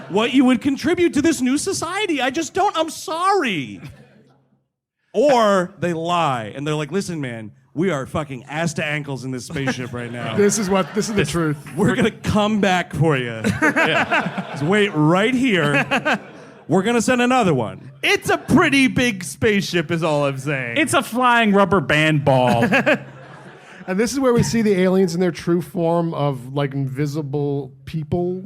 what you would contribute to this new society. I just don't. I'm sorry." Or they lie and they're like, "Listen, man, we are fucking ass to ankles in this spaceship right now. This is the truth. We're gonna come back for you. Just wait right here. We're gonna send another one." It's a pretty big spaceship is all I'm saying. It's a flying rubber band ball. And this is where we see the aliens in their true form of like invisible people.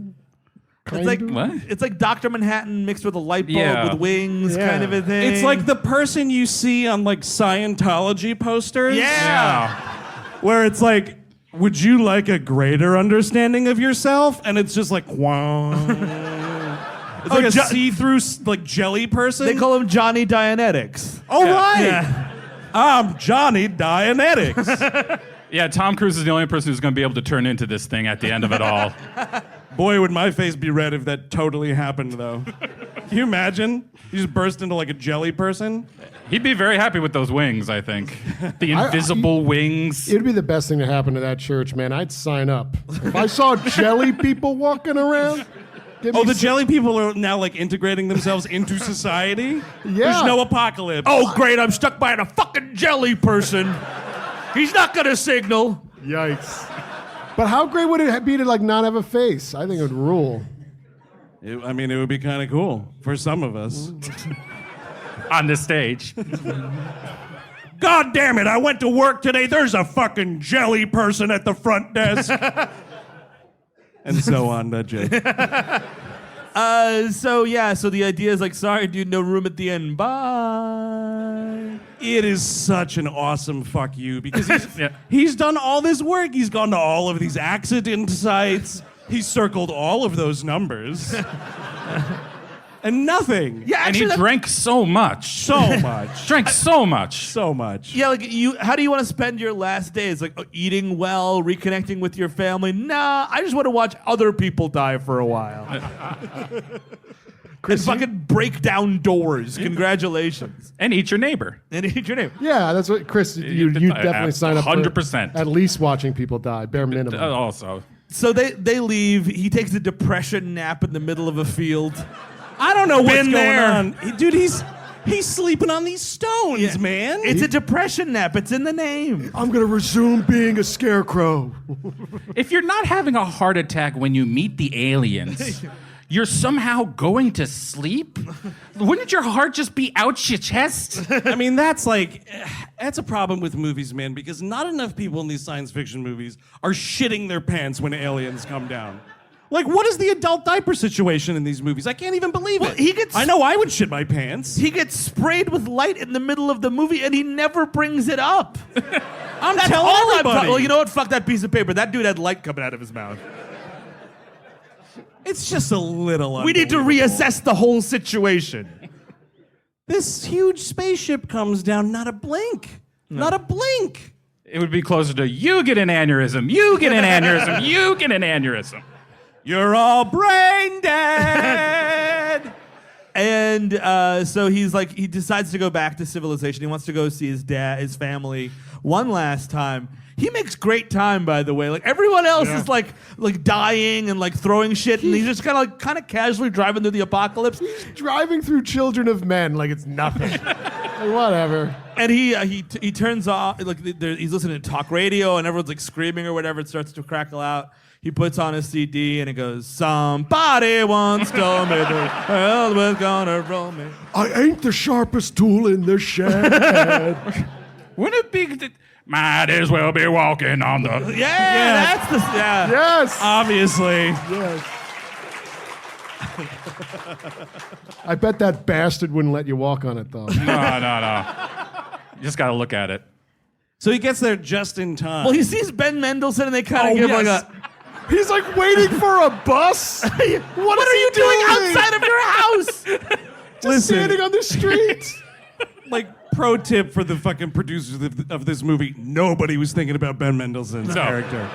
It's like Dr. Manhattan mixed with a light bulb with wings, kind of a thing. It's like the person you see on like Scientology posters. Yeah. Where it's like, "Would you like a greater understanding of yourself?" And it's just like, wow. It's like a see-through like jelly person. They call him Johnny Dianetics. Oh, right. Yeah. I'm Johnny Dianetics. Yeah, Tom Cruise is the only person who's going to be able to turn into this thing at the end of it all. Boy, would my face be red if that totally happened, though. Can you imagine? You just burst into like a jelly person? He'd be very happy with those wings, I think. The invisible wings. It'd be the best thing to happen to that church, man. I'd sign up. If I saw jelly people walking around. The jelly people are now like integrating themselves into society? Yeah. There's no apocalypse. Oh, great, I'm stuck by a fucking jelly person. He's not gonna signal. Yikes. But how great would it be to like not have a face? I think it would rule. It would be kind of cool for some of us. On this stage. God damn it, I went to work today. There's a fucking jelly person at the front desk. And so on, Jake. So the idea is like, sorry, dude, no room at the end. Bye. It is such an awesome fuck you because he's done all this work. He's gone to all of these accident sites. He's circled all of those numbers. And nothing. Yeah, and he drank so much. Drank so much. So much. Yeah, like how do you want to spend your last days? Like eating well, reconnecting with your family? Nah, I just want to watch other people die for a while. Chris, and fucking break down doors. Congratulations. And eat your neighbor. Yeah, that's what, Chris, you definitely sign up 100%. for at least watching people die, bare minimum. Also. So they leave. He takes a depression nap in the middle of a field. I don't know what's going on. Dude, he's sleeping on these stones, man. It's a depression nap. It's in the name. I'm going to resume being a scarecrow. If you're not having a heart attack when you meet the aliens, you're somehow going to sleep? Wouldn't your heart just be out your chest? I mean, that's a problem with movies, man, because not enough people in these science fiction movies are shitting their pants when aliens come down. Like, what is the adult diaper situation in these movies? I can't even believe it. I know I would shit my pants. He gets sprayed with light in the middle of the movie, and he never brings it up. I'm telling everybody. Well, you know what? Fuck that piece of paper. That dude had light coming out of his mouth. It's just a little We need to reassess the whole situation. This huge spaceship comes down, not a blink. No. Not a blink. It would be closer to, you get an aneurysm, you get an aneurysm, you get an aneurysm. You're all brain dead. And so he decides to go back to civilization. He wants to go see his family one last time. He makes great time, by the way. Like everyone else is like dying and like throwing shit, and he's just kind of casually driving through the apocalypse. He's driving through Children of Men like it's nothing. Like, whatever. And he turns off, like he's listening to talk radio and everyone's like screaming or whatever. It starts to crackle out. He puts on his CD and it goes, somebody once told me the world was gonna roll me. I ain't the sharpest tool in the shed. Wouldn't it be... Might as well be walking on the... Yeah, that's the... Yeah. Yes. Obviously. Yes. I bet that bastard wouldn't let you walk on it, though. No. You just got to look at it. So he gets there just in time. Well, he sees Ben Mendelsohn and they kind of give like a... He's like waiting for a bus. What are you doing outside of your house? Just standing on the street. Like, pro tip for the fucking producers of this movie, nobody was thinking about Ben Mendelsohn's character.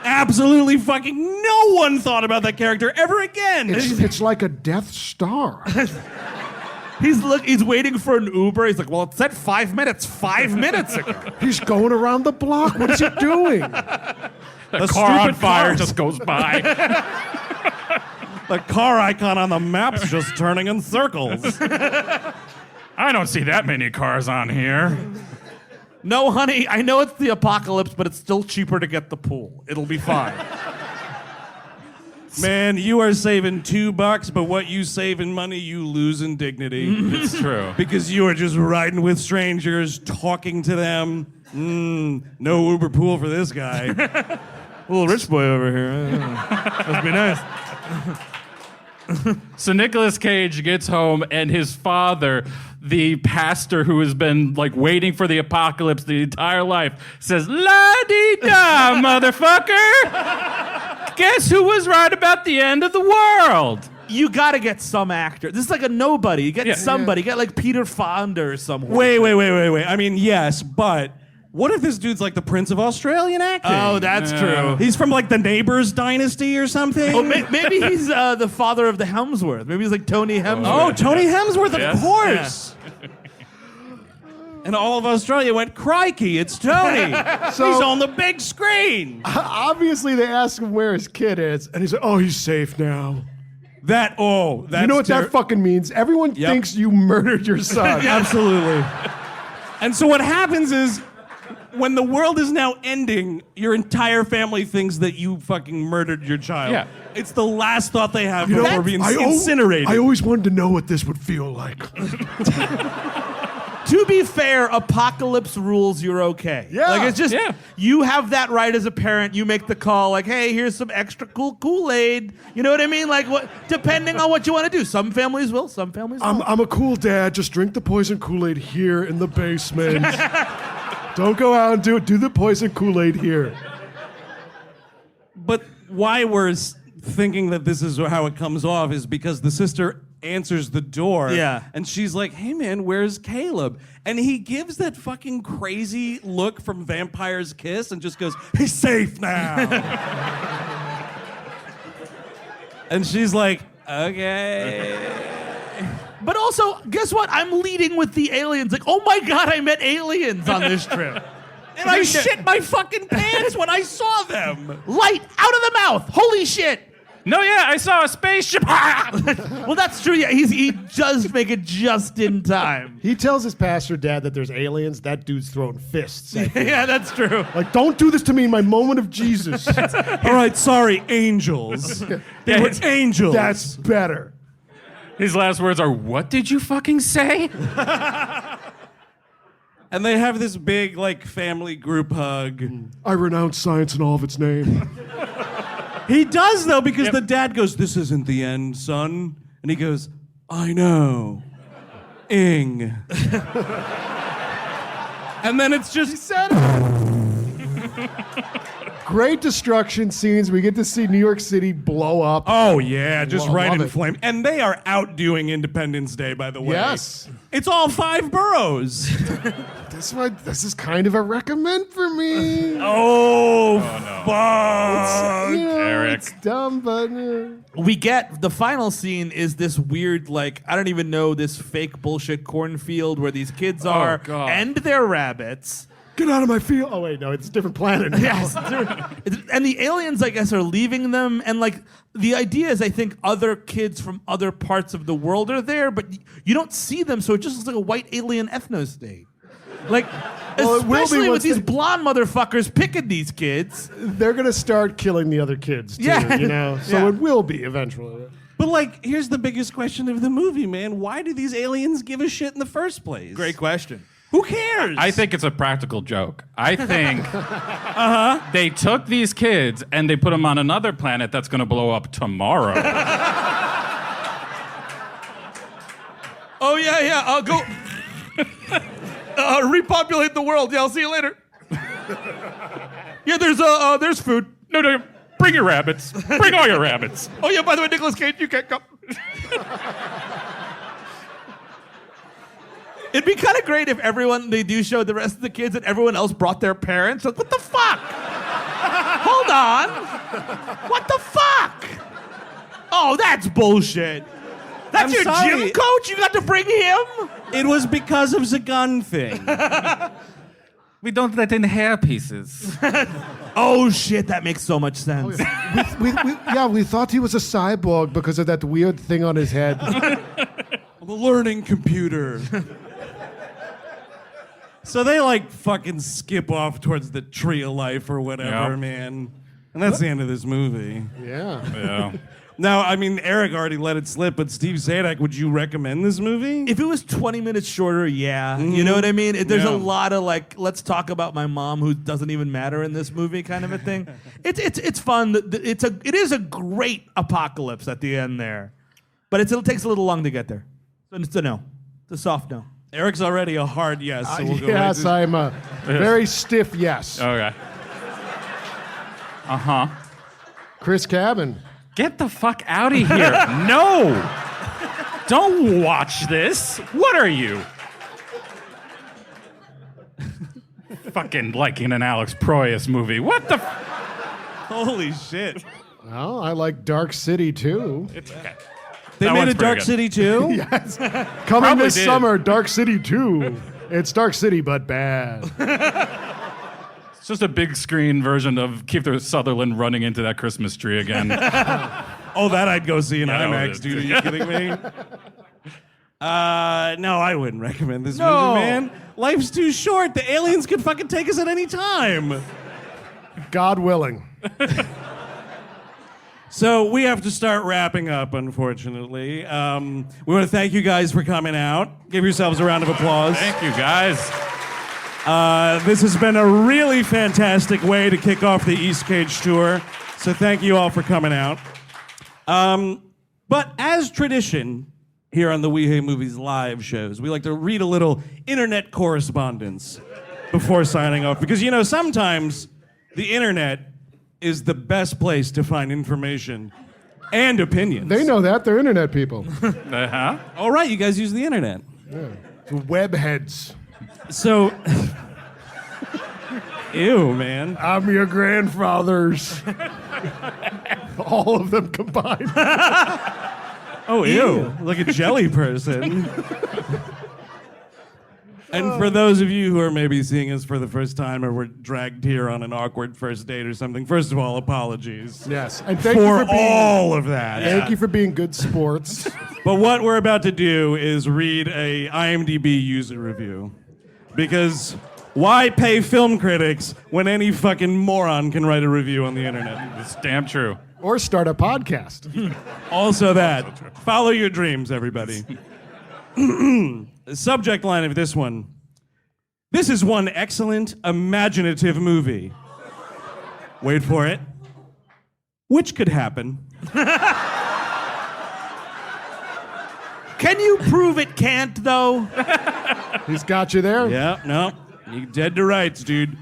Absolutely fucking no one thought about that character ever again. It's like a Death Star. He's waiting for an Uber. He's like, well, it said 5 minutes 5 minutes ago. He's going around the block. What is he doing? The car on fire just goes by. The car icon on the map's just turning in circles. I don't see that many cars on here. No, honey, I know it's the apocalypse, but it's still cheaper to get the pool. It'll be fine. Man, you are saving $2, but what you save in money, you lose in dignity. It's true. Because you are just riding with strangers, talking to them. No Uber pool for this guy. Little rich boy over here. Must be nice. So Nicolas Cage gets home and his father, the pastor who has been like waiting for the apocalypse the entire life, says, "La-dee-da, motherfucker! Guess who was right about the end of the world?" You gotta get some actor. This is like a nobody. You get somebody. You get like Peter Fonda or someone. Wait. I mean, yes, but what if this dude's like the Prince of Australian acting? Oh, that's true. He's from like the Neighbours dynasty or something? Oh, maybe he's the father of the Hemsworth. Maybe he's like Tony Hemsworth. Oh, Tony Hemsworth, Yes. of course. And all of Australia went, crikey, it's Tony. He's on the big screen. Obviously, they ask him where his kid is, and he's like, "Oh, he's safe now." That's You know what that fucking means? Everyone thinks you murdered your son. Absolutely. And so what happens is, when the world is now ending, your entire family thinks that you fucking murdered your child. Yeah. It's the last thought they have You know, before being incinerated. I always wanted to know what this would feel like. To be fair, apocalypse rules, you're okay. Yeah. Like, it's just, you have that right as a parent. You make the call, like, hey, here's some extra cool Kool-Aid. You know what I mean? Like, what? Depending on what you want to do. Some families will, some families won't. I'm a cool dad. Just drink the poison Kool-Aid here in the basement. Don't go out and do it. Do the poison Kool-Aid here. But why we're thinking that this is how it comes off is because the sister answers the door. Yeah. And she's like, "Hey, man, where's Caleb?" And he gives that fucking crazy look from Vampire's Kiss and just goes, "He's safe now." And she's like, "Okay." But also, guess what? I'm leading with the aliens. Like, oh my God, I met aliens on this trip. And I shit my fucking pants when I saw them. Light out of the mouth. Holy shit. No, yeah, I saw a spaceship. Well, that's true. Yeah, he does make it just in time. He tells his pastor dad that there's aliens. That dude's throwing fists. Yeah, that's true. Like, don't do this to me in my moment of Jesus. All right, sorry, angels. They were angels. That's better. His last words are, "What did you fucking say?" And they have this big, like, family group hug. I renounce science in all of its name. He does, though, because the dad goes, "This isn't the end, son." And he goes, "I know. Ing." And then it's just... He said Great destruction scenes. We get to see New York City blow up. Oh, yeah, just Love right in it. flame. And they are outdoing Independence Day, by the way. Yes. It's all 5 boroughs. This is kind of a recommend for me. Oh, fuck. You know, Eric. It's dumb, but We get the final scene is this weird, like, I don't even know, this fake bullshit cornfield where these kids are God. and their rabbits. get out of my field. Oh wait, no, it's a different planet. Yes. And the aliens, I guess, are leaving them. And like the idea is, I think other kids from other parts of the world are there, but you don't see them, so it just looks like a white alien ethno state. Like, Well, it will be especially with once these they- blonde motherfuckers picking these kids. They're gonna start killing the other kids too. Yeah. You know, so Yeah. it will be eventually. But like, here's the biggest question of the movie, man. Why do these aliens give a shit in the first place? Great question. Who cares? I think it's a practical joke. I think they took these kids and they put them on another planet that's going to blow up tomorrow. Oh, yeah. I'll go repopulate the world. Yeah, I'll see you later. Yeah, there's food. No, bring your rabbits. Bring all your rabbits. Oh, yeah, by the way, Nicolas Cage, you can't come. It'd be kind of great if they do show the rest of the kids and everyone else brought their parents. Like, what the fuck? Hold on. What the fuck? Oh, that's bullshit. That's I'm your sorry. gym coach? You got to bring him? It was because of the gun thing. We don't let in hair pieces. Oh, shit, that makes so much sense. We thought he was a cyborg because of that weird thing on his head. The learning computer. So they like fucking skip off towards the tree of life or whatever, Yeah. man. And that's the end of this movie. Yeah. Yeah. Now, I mean, Eric already let it slip, but Steve Sadak, would you recommend this movie? If it was 20 minutes shorter, yeah. You know what I mean? There's Yeah. a lot of like, let's talk about my mom who doesn't even matter in this movie kind of a thing. It's fun. It is a great apocalypse at the end there. But it takes a little long to get there. So it's a no. It's a soft no. Eric's already a hard yes, so we'll go Yes, right I'm a very stiff yes. Okay. Uh-huh. Chris Cabin. Get the fuck out of here. No. Don't watch this. What are you? Fucking liking an Alex Proyas movie. What the Holy shit. Well, I like Dark City too. It's okay. They That made one's a Dark pretty good. City too? Yes. Coming Probably this did. summer, Dark City 2. It's Dark City, but bad. It's just a big screen version of Kiefer Sutherland running into that Christmas tree again. Oh, that I'd go see in Yeah, that IMAX, was it. dude. Are you kidding me? No, I wouldn't recommend this No. movie, man. Life's too short. The aliens could fucking take us at any time. God willing. So we have to start wrapping up, unfortunately. We want to thank you guys for coming out. Give yourselves a round of applause. Thank you, guys. This has been a really fantastic way to kick off the East Cage tour. So thank you all for coming out. But as tradition here on the We Hate Movies live shows, we like to read a little internet correspondence before signing off. Because, you know, sometimes the internet is the best place to find information and opinions. They know that. They're internet people. Uh-huh. All right, you guys use the internet. Webheads. So, ew, man. I'm your grandfathers. All of them combined. Oh, ew. Like a jelly person. And for those of you who are maybe seeing us for the first time or were dragged here on an awkward first date or something, first of all, apologies. Yes. And thank you For for being all of that. Thank you for being good sports. But what we're about to do is read a IMDb user review. Because why pay film critics when any fucking moron can write a review on the internet? It's damn true. Or start a podcast. Also that. Follow your dreams, everybody. The subject line of this one. This is one excellent, imaginative movie. Wait for it. Which could happen. Can you prove it can't, though? He's got you there. Yeah, no. You dead to rights, dude.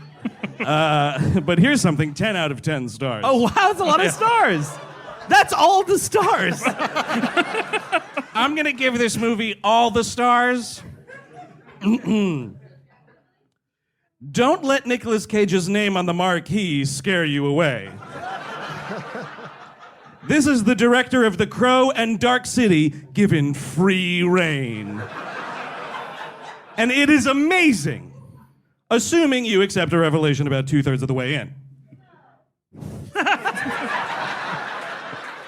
But here's something, 10 out of 10 stars. Oh, wow, that's a lot of stars. That's all the stars. I'm gonna give this movie all the stars. Don't let Nicolas Cage's name on the marquee scare you away. This is the director of The Crow and Dark City given free reign. And it is amazing, assuming you accept a revelation about 2/3 of the way in.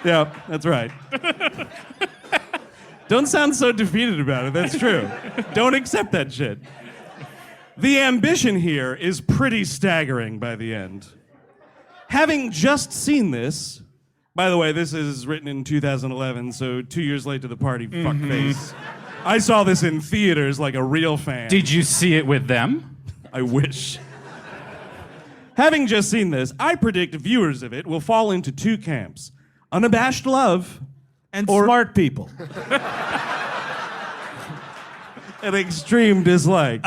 Yeah, that's right. Don't sound so defeated about it. That's true. Don't accept that shit. The ambition here is pretty staggering by the end. Having just seen this, by the way, this is written in 2011, so 2 years late to the party, fuckface. I saw this in theaters like a real fan. Did you see it with them? I wish. Having just seen this, I predict viewers of it will fall into two camps. Unabashed love And or- smart people. an extreme dislike.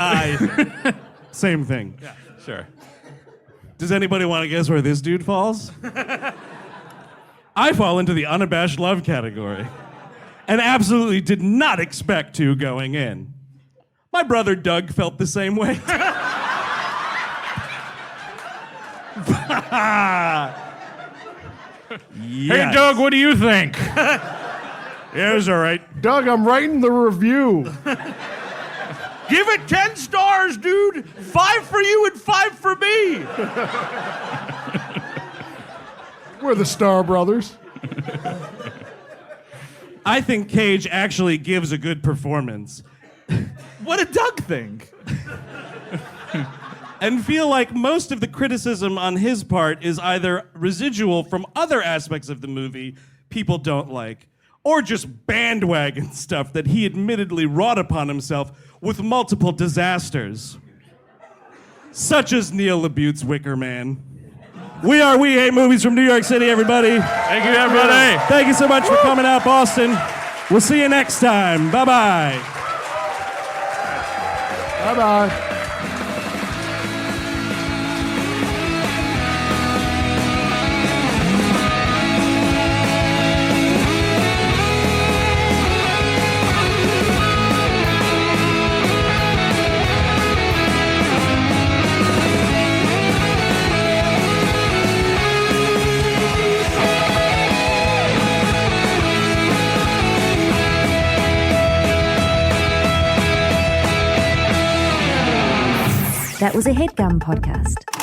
Same thing. Sure. Does anybody want to guess where this dude falls? I fall into the unabashed love category and absolutely did not expect to going in. My brother Doug felt the same way. Hey, Doug, what do you think? Yeah, it was all right. Doug, I'm writing the review. Give it 10 stars, dude. 5 for you and 5 for me. We're the Star Brothers. I think Cage actually gives a good performance What did Doug think? and feel like most of the criticism on his part is either residual from other aspects of the movie people don't like, or just bandwagon stuff that he admittedly wrought upon himself with multiple disasters, such as Neil LaBute's Wicker Man. We hate movies from New York City, everybody. Thank you, everybody. Thank you so much for coming out, Boston. We'll see you next time. Bye-bye. Bye-bye. That was a HeadGum podcast.